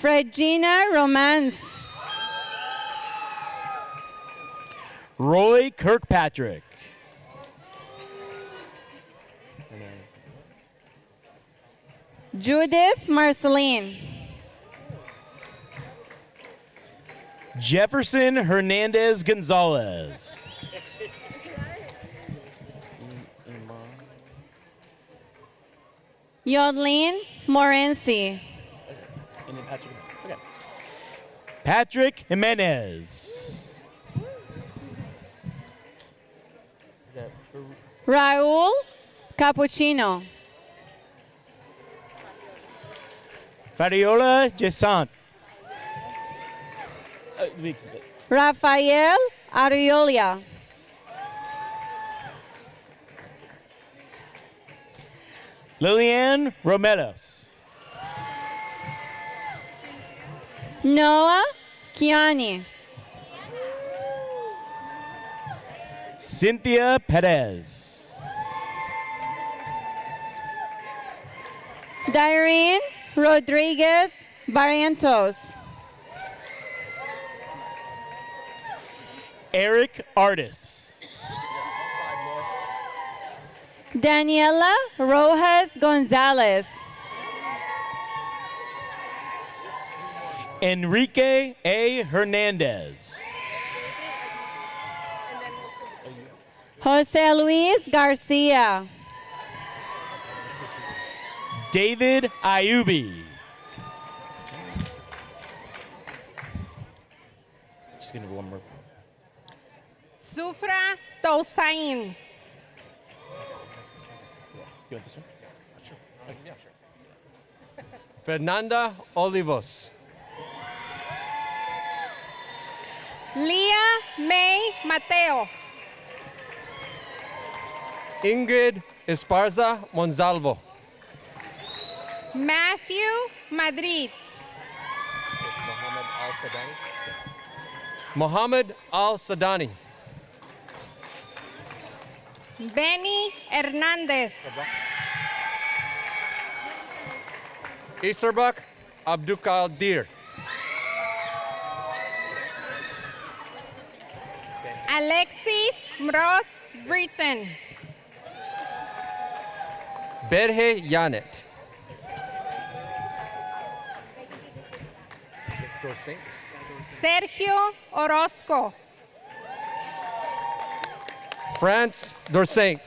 Fredgina Romance. Roy Kirkpatrick. Judith Marceline. Jefferson Hernandez Gonzalez. Yodeline Morency. Patrick Jimenez. Raul Cappuccino. Fabiola Jesant. Rafael Ariolia. Lilian Romelos. Noah Kiani. Cynthia Perez. Dyrene Rodriguez Barrientos. Eric Artis. Daniela Rojas Gonzalez. Enrique A. Hernandez. Jose Luis Garcia. David Ayubi. Just gonna one more. Sufra Tosain. You want this one? Sure. Yeah, sure. Fernanda Olivos. Leah May Mateo. Ingrid Esparza Monsalvo. Matthew Madrid. Mohammed Al-Sadani. Benny Hernandez. Isarbak Abdulkadir. Alexis Mros Britton. Berhe Yanet. Sergio Orozco. France Dorsaint.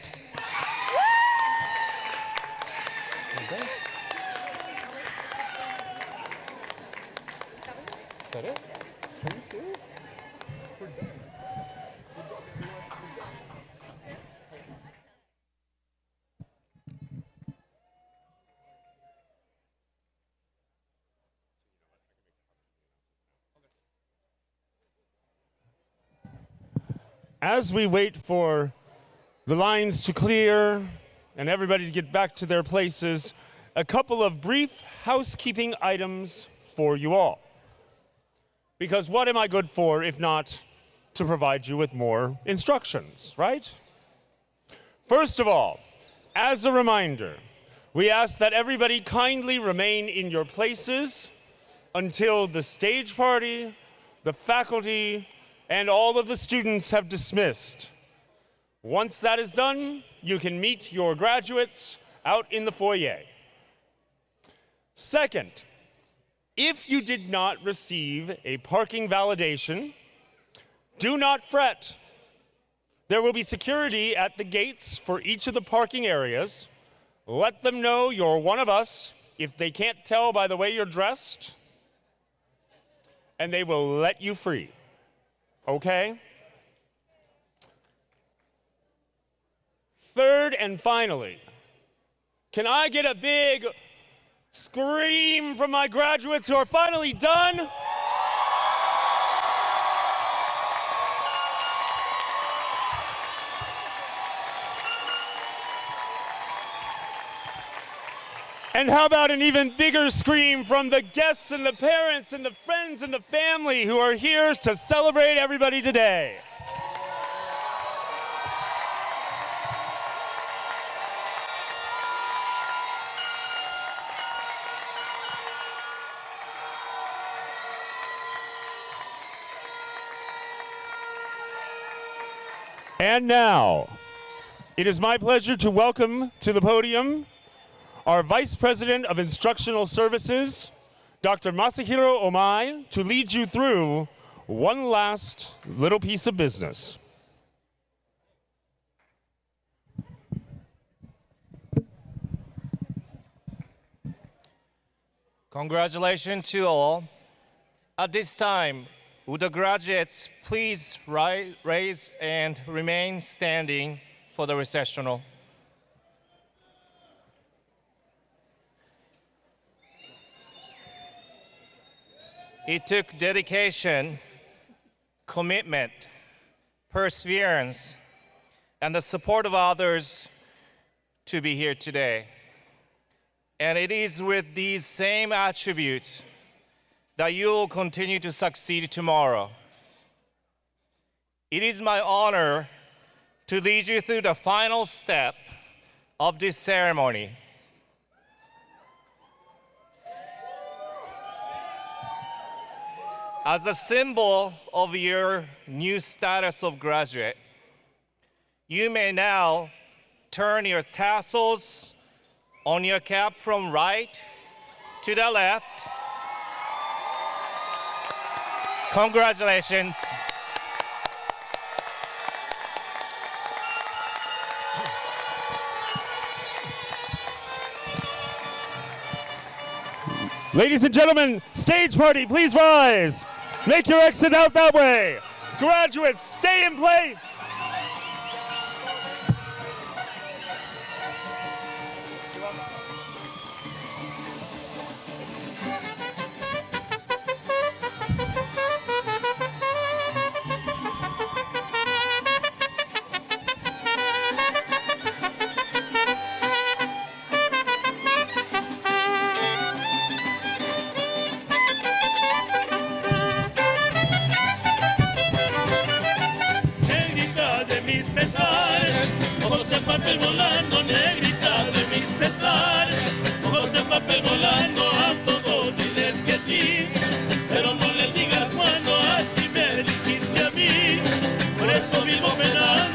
Is that it? Are you serious? We're done. As we wait for the lines to clear and everybody to get back to their places, a couple of brief housekeeping items for you all. Because what am I good for if not to provide you with more instructions, right? First of all, as a reminder, we ask that everybody kindly remain in your places until the stage party, the faculty, and all of the students have dismissed. Once that is done, you can meet your graduates out in the foyer. Second, if you did not receive a parking validation, do not fret. There will be security at the gates for each of the parking areas. Let them know you're one of us if they can't tell by the way you're dressed, and they will let you free. Okay? Third and finally, can I get a big scream from my graduates who are finally done? And how about an even bigger scream from the guests and the parents and the friends and the family who are here to celebrate everybody today? And now, it is my pleasure to welcome to the podium our Vice President of Instructional Services, Dr. Masahiro Omai, to lead you through one last little piece of business. Congratulations to all. At this time, would the graduates please raise and remain standing for the recessional. It took dedication, commitment, perseverance, and the support of others to be here today. And it is with these same attributes that you will continue to succeed tomorrow. It is my honor to lead you through the final step of this ceremony. As a symbol of your new status of graduate, you may now turn your tassels on your cap from right to the left. Congratulations. Ladies and gentlemen, stage party, please rise. Make your exit out that way. Graduates, stay in place. Negrita de mis pesares, ojos de papel volando, negrita de mis pesares, ojos de papel volando, a todos diles que sí, pero no les digas cuando así me dijiste a mí, por eso vivo penando.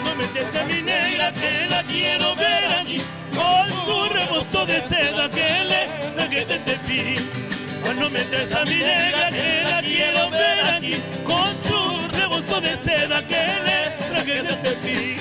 No metes a mi negra que la quiero ver aquí, con su rebozo de seda que le traje de tepi. No metes a mi negra que la quiero ver aquí, con su rebozo de seda que le traje de tepi.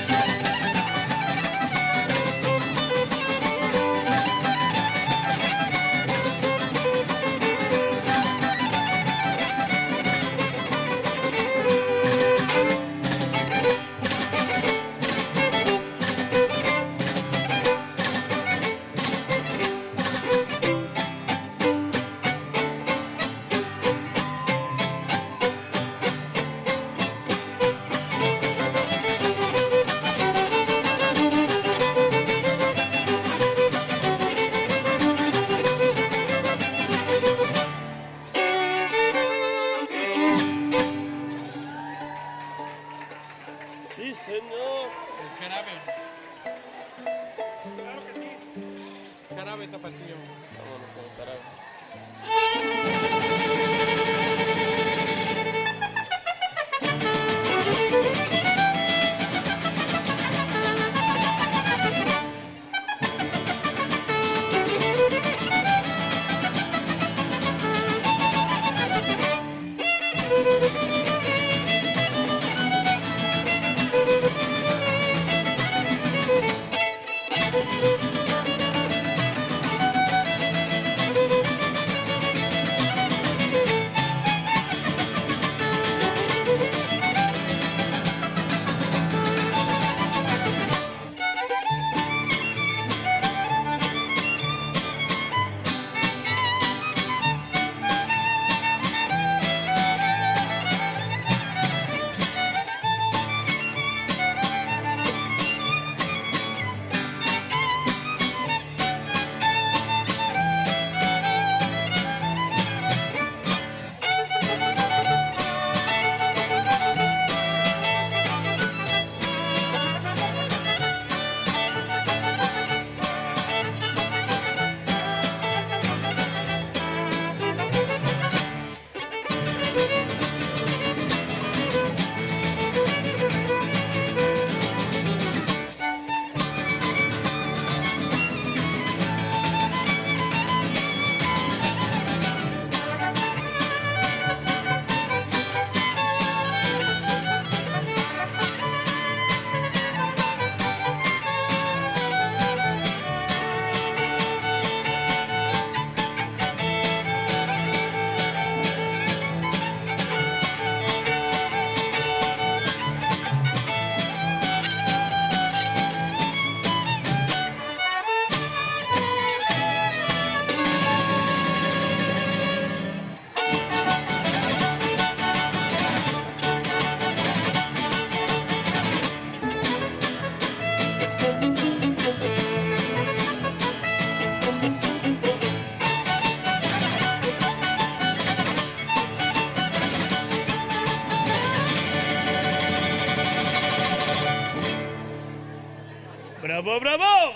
¡Bravo, bravo!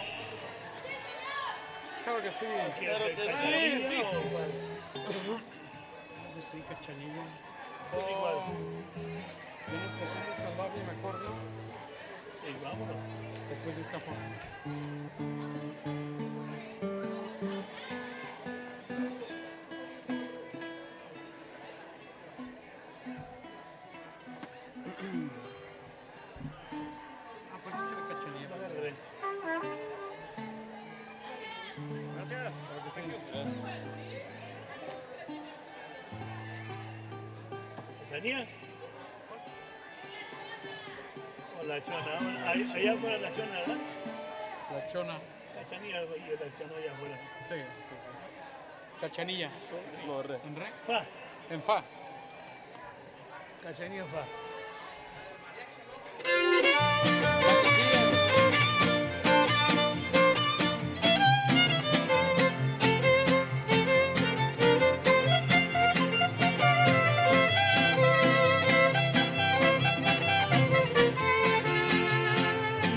Claro que sí. Claro que sí. Sí, Cachanilla. Igual. Ya nos pasamos al lobby mejor, ¿no? Sí, vámonos. Después de esta foto. Pues échale Cachanilla. Gracias. Claro que sí. ¿Cachanilla? O la chona. Allá afuera la chona, ¿verdad? La chona. Cachanilla y la chona allá afuera. Sí, sí, sí. Cachanilla. No, re. ¿En re? Fa. En fa. Cachanilla fa.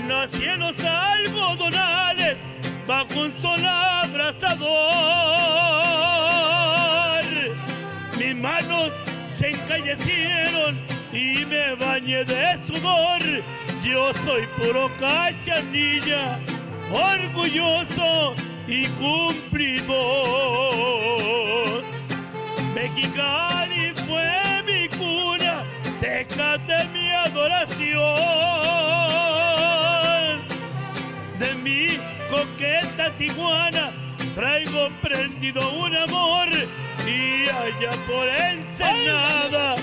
Nací en los algodonales bajo un sol abrasador. Mis manos se encallecieron y me bañé de sudor. Yo soy puro Cachanilla, orgulloso y cumplidor. Mexicali fue mi cuna, Tecate mi adoración. De mi coqueta Tijuana traigo prendido un amor, y allá por Ensenada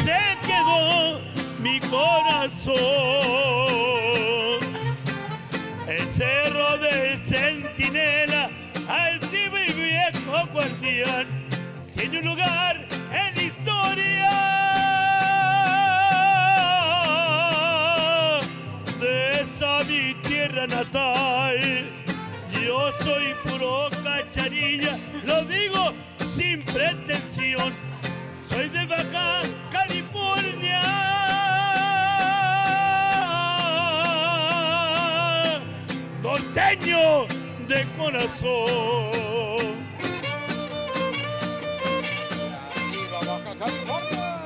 se quedó mi corazón. El cerro del Centinela, altivo y viejo guardián, tiene un lugar en la historia de esa mi tierra natal. Yo soy puro Cachanilla, lo digo sin pretensión. Soy de Baja California, norteño de corazón. ¡Viva Baja California!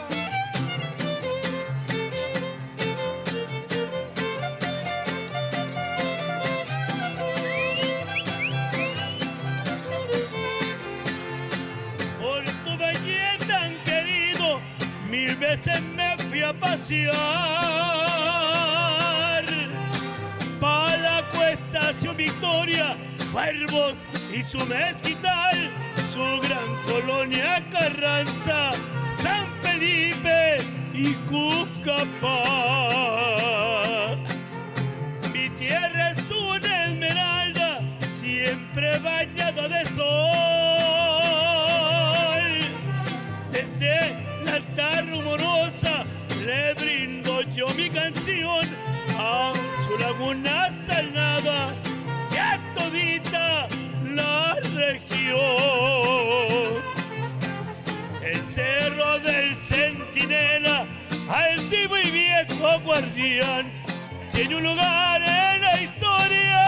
Por tu valle tan querido, 1000 veces me fui a pasear. Pa' la cuesta su Victoria, Cuervos y su mezquital, su gran colonia Carranza, San Felipe y Cucapá. Mi tierra es una esmeralda, siempre bañada de sol. Desde la alta rumorosa le brindo yo mi canción a su laguna salada y a todita la región. El cerro del Centinela, altivo y viejo guardián, tiene un lugar en la historia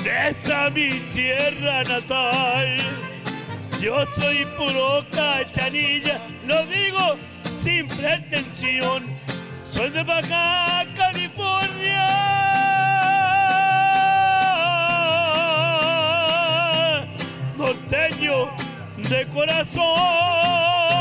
de esa mi tierra natal. Yo soy puro Cachanilla, lo digo sin pretensión. Soy de Baja California, norteño de corazón.